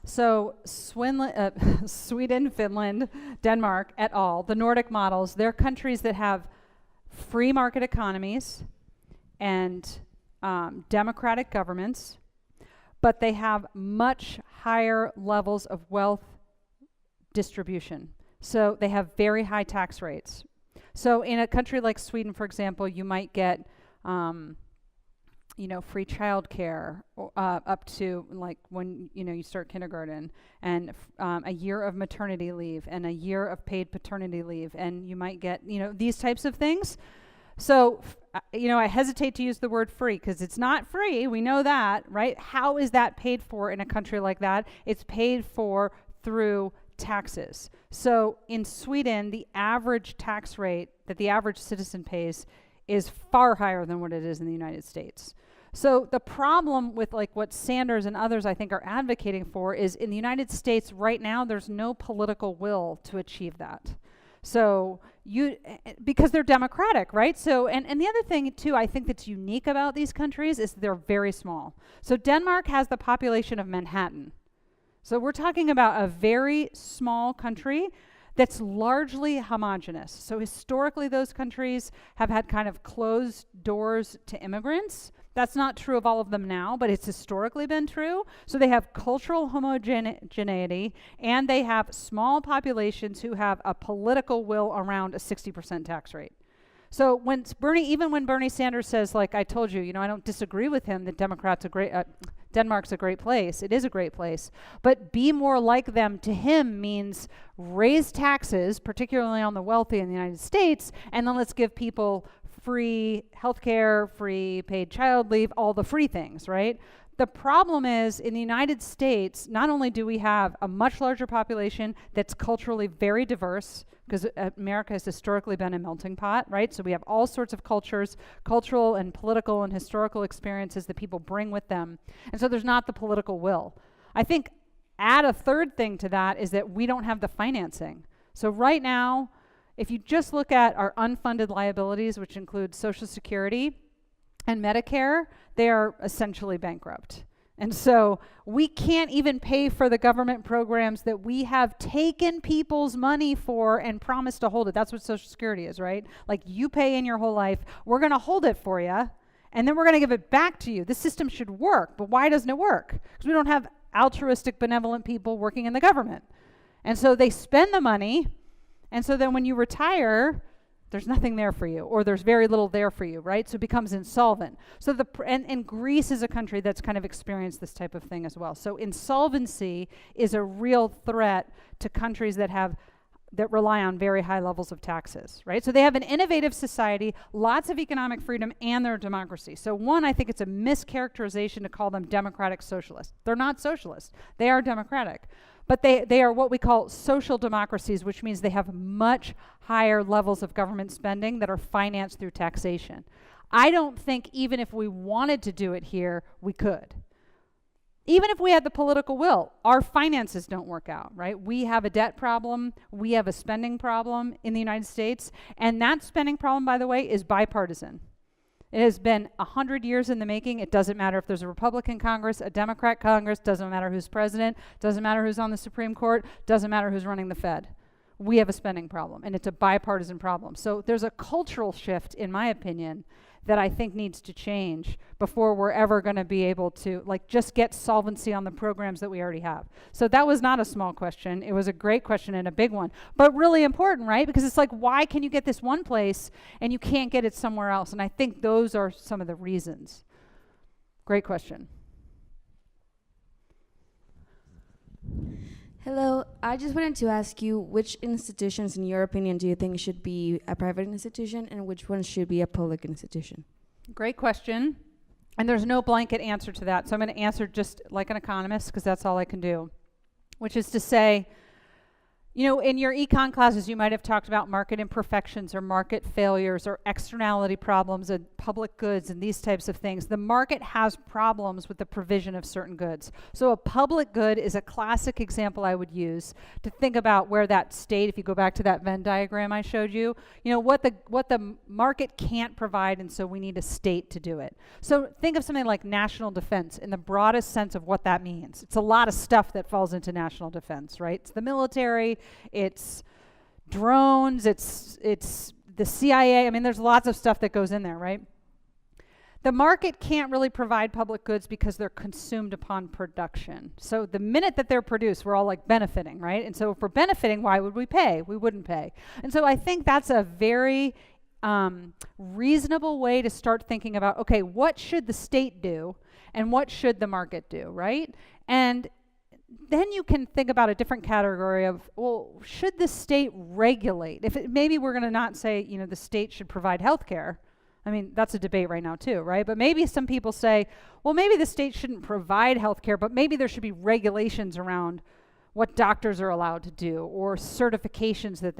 So Sweden, Finland, Denmark, et al., the Nordic models, they're countries that have free market economies and democratic governments, but they have much higher levels of wealth distribution. So they have very high tax rates. So in a country like Sweden, for example, you might get free childcare up to like when you start kindergarten, and a year of maternity leave and a year of paid paternity leave, and you might get these types of things. So I hesitate to use the word free because it's not free. We know that, right? How is that paid for in a country like that? It's paid for through taxes. So in Sweden, the average tax rate that the average citizen pays is far higher than what it is in the United States. So the problem with like what Sanders and others I think are advocating for is in the United States right now there's no political will to achieve that. So because they're democratic, right? So and the other thing too I think that's unique about these countries is they're very small. So Denmark has the population of Manhattan. So we're talking about a very small country that's largely homogenous. So historically those countries have had kind of closed doors to immigrants. That's not true of all of them now, but it's historically been true. So they have cultural homogeneity, and they have small populations who have a political will around a 60% tax rate. So even when Bernie Sanders says, like I told you, I don't disagree with him that Denmark's a great place. It is a great place. But be more like them to him means raise taxes, particularly on the wealthy in the United States, and then let's give people free healthcare, free paid child leave, all the free things, right? The problem is in the United States, not only do we have a much larger population that's culturally very diverse, because America has historically been a melting pot, right? So we have all sorts of cultures, cultural and political and historical experiences that people bring with them. And so there's not the political will. I think add a third thing to that is that we don't have the financing. So right now, if you just look at our unfunded liabilities, which include Social Security and Medicare, they are essentially bankrupt. And so we can't even pay for the government programs that we have taken people's money for and promised to hold it. That's what Social Security is, right? Like you pay in your whole life, we're going to hold it for you, and then we're going to give it back to you. This system should work, but why doesn't it work? Because we don't have altruistic, benevolent people working in the government. And so they spend the money, and so then when you retire, there's nothing there for you, or there's very little there for you, right? So it becomes insolvent. So and Greece is a country that's kind of experienced this type of thing as well. So insolvency is a real threat to countries that rely on very high levels of taxes, right? So they have an innovative society, lots of economic freedom, and they're a democracy. So one, I think it's a mischaracterization to call them democratic socialists. They're not socialists. They are democratic. But they are what we call social democracies, which means they have much higher levels of government spending that are financed through taxation. I don't think even if we wanted to do it here, we could. Even if we had the political will, our finances don't work out, right? We have a debt problem. We have a spending problem in the United States. And that spending problem, by the way, is bipartisan. It has been 100 years in the making. It doesn't matter if there's a Republican Congress, a Democrat Congress, doesn't matter who's president, doesn't matter who's on the Supreme Court, doesn't matter who's running the Fed. We have a spending problem, and it's a bipartisan problem. So there's a cultural shift, in my opinion, that I think needs to change before we're ever going to be able to just get solvency on the programs that we already have. So that was not a small question. It was a great question and a big one, but really important, right? Because it's like, why can you get this one place and you can't get it somewhere else? And I think those are some of the reasons. Great question. Hello, I just wanted to ask you which institutions, in your opinion, do you think should be a private institution and which ones should be a public institution? Great question. And there's no blanket answer to that. So I'm going to answer just like an economist because that's all I can do, which is to say, in your econ classes, you might have talked about market imperfections or market failures or externality problems and public goods and these types of things. The market has problems with the provision of certain goods. So a public good is a classic example I would use to think about where that state, if you go back to that Venn diagram I showed you, what the market can't provide, and so we need a state to do it. So think of something like national defense in the broadest sense of what that means. It's a lot of stuff that falls into national defense, right? It's the military, it's drones, it's the CIA. I mean, there's lots of stuff that goes in there, right? The market can't really provide public goods because they're consumed upon production. So the minute that they're produced, we're all benefiting, right? And so if we're benefiting, why would we pay? We wouldn't pay. And so I think that's a very reasonable way to start thinking about, okay, what should the state do and what should the market do, right? And then you can think about a different category of, well, should the state regulate? Maybe we're going to not say, the state should provide health care. I mean, that's a debate right now too, right? But maybe some people say, well, maybe the state shouldn't provide health care, but maybe there should be regulations around what doctors are allowed to do or certifications that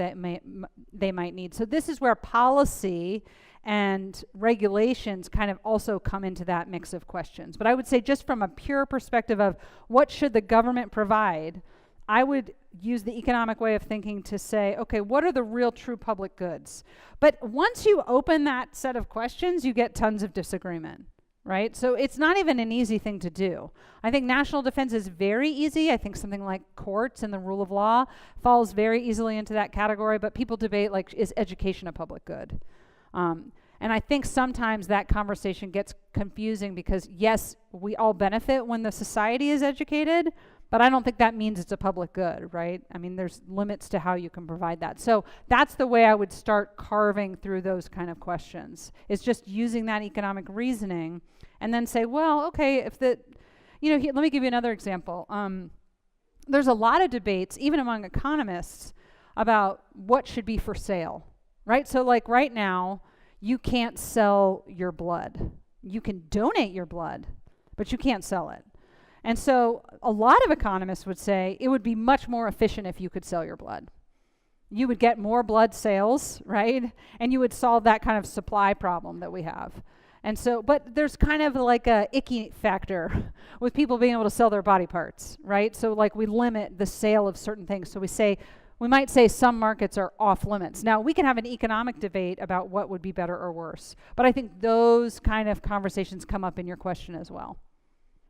they might need. So this is where policy and regulations kind of also come into that mix of questions. But I would say just from a pure perspective of what should the government provide, I would use the economic way of thinking to say, okay, what are the real true public goods? But once you open that set of questions, you get tons of disagreement, right? So it's not even an easy thing to do. I think national defense is very easy. I think something like courts and the rule of law falls very easily into that category, but people debate, like, is education a public good? And I think sometimes that conversation gets confusing because, yes, we all benefit when the society is educated, but I don't think that means it's a public good, right? I mean, there's limits to how you can provide that. So that's the way I would start carving through those kind of questions. It's just using that economic reasoning and then say, well, okay, if the, let me give you another example. There's a lot of debates, even among economists, about what should be for sale, right? So like right now, you can't sell your blood. You can donate your blood, but you can't sell it. And so a lot of economists would say it would be much more efficient if you could sell your blood. You would get more blood sales, right? And you would solve that kind of supply problem that we have. And so, but there's kind of like a icky factor with people being able to sell their body parts, right? So like we limit the sale of certain things. So we might say some markets are off limits. Now, we can have an economic debate about what would be better or worse. But I think those kind of conversations come up in your question as well.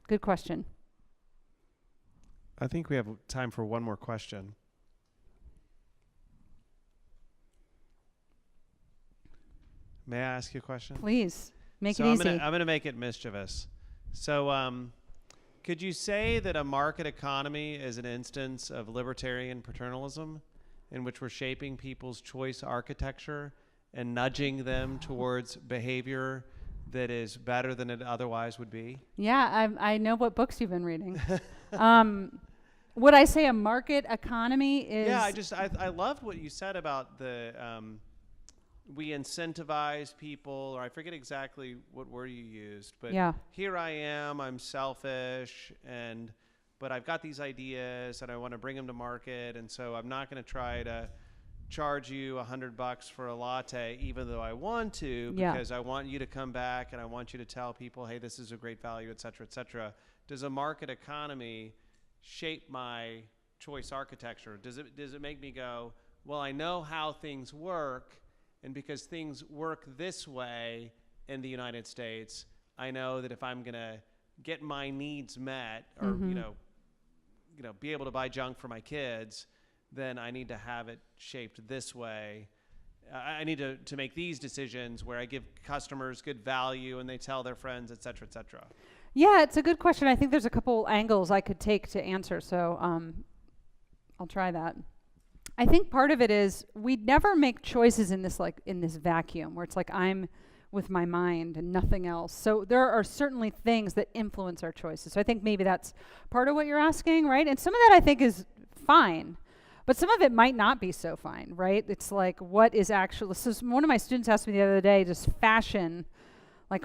Good question. I think we have time for one more question. May I ask you a question? Please, make it easy. I'm going to make it mischievous. So could you say that a market economy is an instance of libertarian paternalism in which we're shaping people's choice architecture and nudging them towards behavior that is better than it otherwise would be? Yeah, I know what books you've been reading. Would I say a market economy is... Yeah, I loved what you said about the we incentivize people, or I forget exactly what word you used, but here I am, I'm selfish, but I've got these ideas and I want to bring them to market, and so I'm not going to try to charge you $100 for a latte, even though I want to, because I want you to come back and I want you to tell people, hey, this is a great value, et cetera, et cetera. Does a market economy shape my choice architecture? Does it make me go, well, I know how things work, and because things work this way in the United States, I know that if I'm going to get my needs met, or be able to buy junk for my kids, then I need to have it shaped this way. I need to make these decisions where I give customers good value and they tell their friends, et cetera, et cetera. Yeah, it's a good question. I think there's a couple angles I could take to answer, so I'll try that. I think part of it is we never make choices in this vacuum where it's like I'm with my mind and nothing else. So there are certainly things that influence our choices. So I think maybe that's part of what you're asking, right? And some of that I think is fine, but some of it might not be so fine, right? It's like what is actually... So one of my students asked me the other day, does fashion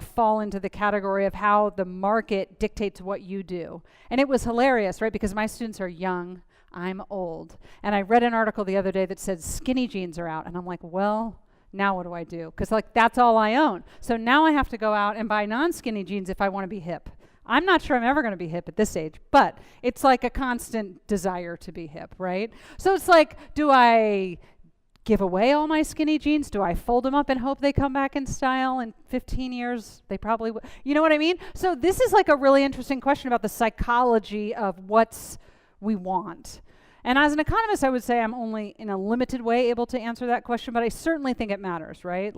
fall into the category of how the market dictates what you do? And it was hilarious, right? Because my students are young, I'm old. And I read an article the other day that said skinny jeans are out. And I'm like, well, now what do I do? Because that's all I own. So now I have to go out and buy non-skinny jeans if I want to be hip. I'm not sure I'm ever going to be hip at this age, but it's like a constant desire to be hip, right? So it's like, do I give away all my skinny jeans? Do I fold them up and hope they come back in style in 15 years? They probably will. You know what I mean? So this is a really interesting question about the psychology of what's we want. And as an economist, I would say I'm only in a limited way able to answer that question, but I certainly think it matters, right?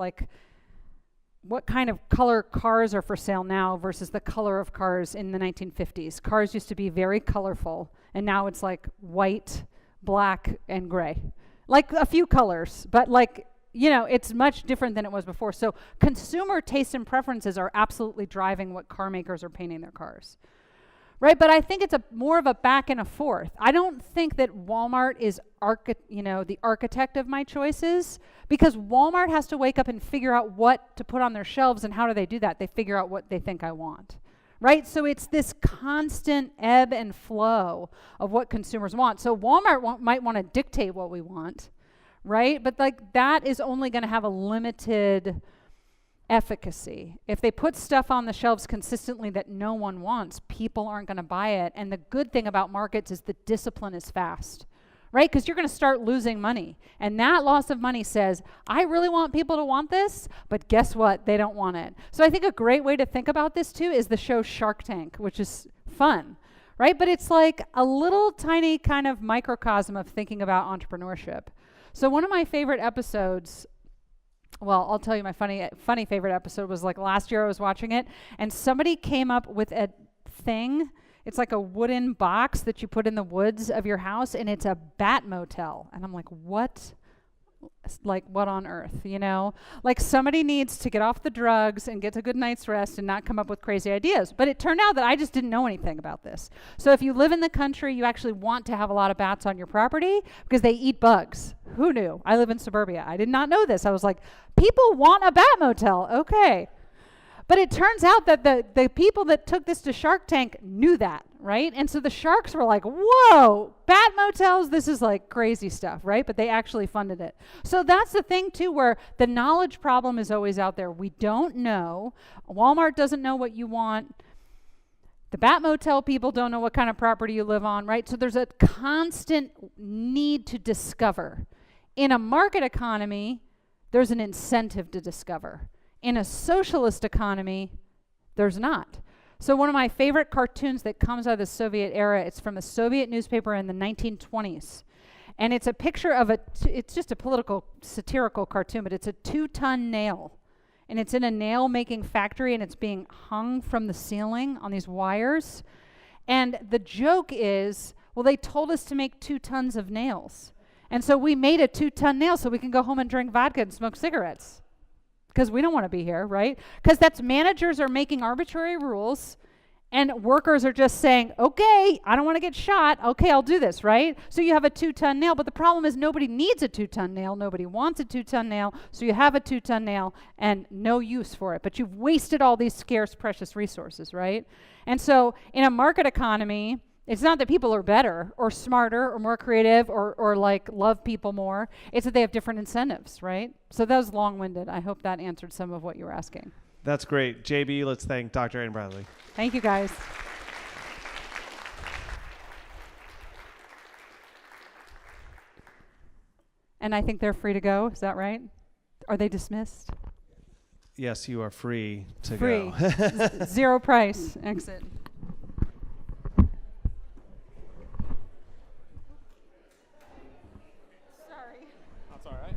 What kind of color cars are for sale now versus the color of cars in the 1950s? Cars used to be very colorful, and now it's white, black, and gray. A few colors, but it's much different than it was before. So consumer tastes and preferences are absolutely driving what car makers are painting their cars. Right, but I think it's more of a back and a forth. I don't think that Walmart is the architect of my choices, because Walmart has to wake up and figure out what to put on their shelves, and how do they do that? They figure out what they think I want, right? So it's this constant ebb and flow of what consumers want. So Walmart might want to dictate what we want, right? But that is only going to have a limited efficacy. If they put stuff on the shelves consistently that no one wants, people aren't going to buy it. And the good thing about markets is the discipline is fast, right? Because you're going to start losing money. And that loss of money says, I really want people to want this, but guess what? They don't want it. So I think a great way to think about this too is the show Shark Tank, which is fun, right? But it's like a little tiny kind of microcosm of thinking about entrepreneurship. So one of my favorite episodes, well, I'll tell you my funny favorite episode was like last year I was watching it, and somebody came up with a thing. It's like a wooden box that you put in the woods of your house, and it's a bat motel. And I'm like, what? Like, what on earth, you know? Like, somebody needs to get off the drugs and get a good night's rest and not come up with crazy ideas. But it turned out that I just didn't know anything about this. So if you live in the country, you actually want to have a lot of bats on your property because they eat bugs. Who knew? I live in suburbia. I did not know this. I was like, people want a bat motel. Okay. But it turns out that the people that took this to Shark Tank knew that, right? And so the sharks were like, whoa, bat motels, this is like crazy stuff, right? But they actually funded it. So that's the thing too, where the knowledge problem is always out there. We don't know. Walmart doesn't know what you want. The bat motel people don't know what kind of property you live on, right? So there's a constant need to discover. In a market economy, there's an incentive to discover. In a socialist economy, there's not. So one of my favorite cartoons that comes out of the Soviet era, it's from a Soviet newspaper in the 1920s. And it's a picture of it's just a political satirical cartoon, but it's a 2-ton nail. And it's in a nail-making factory, and it's being hung from the ceiling on these wires. And the joke is, well, they told us to make 2 tons of nails. And so we made a 2-ton nail so we can go home and drink vodka and smoke cigarettes. Because we don't want to be here, right? Because that's managers are making arbitrary rules and workers are just saying, okay, I don't want to get shot. Okay, I'll do this, right? So you have a 2-ton nail, but the problem is nobody needs a 2-ton nail. Nobody wants a 2-ton nail. So you have a 2-ton nail and no use for it. But you've wasted all these scarce, precious resources, right? And so in a market economy, it's not that people are better or smarter or more creative or like love people more. It's that they have different incentives, right? So that was long-winded. I hope that answered some of what you were asking. That's great. JB, let's thank Dr. Ann Bradley. Thank you, guys. And I think they're free to go. Is that right? Are they dismissed? Yes, you are free to Free. go. Zero price. Exit. That's all right.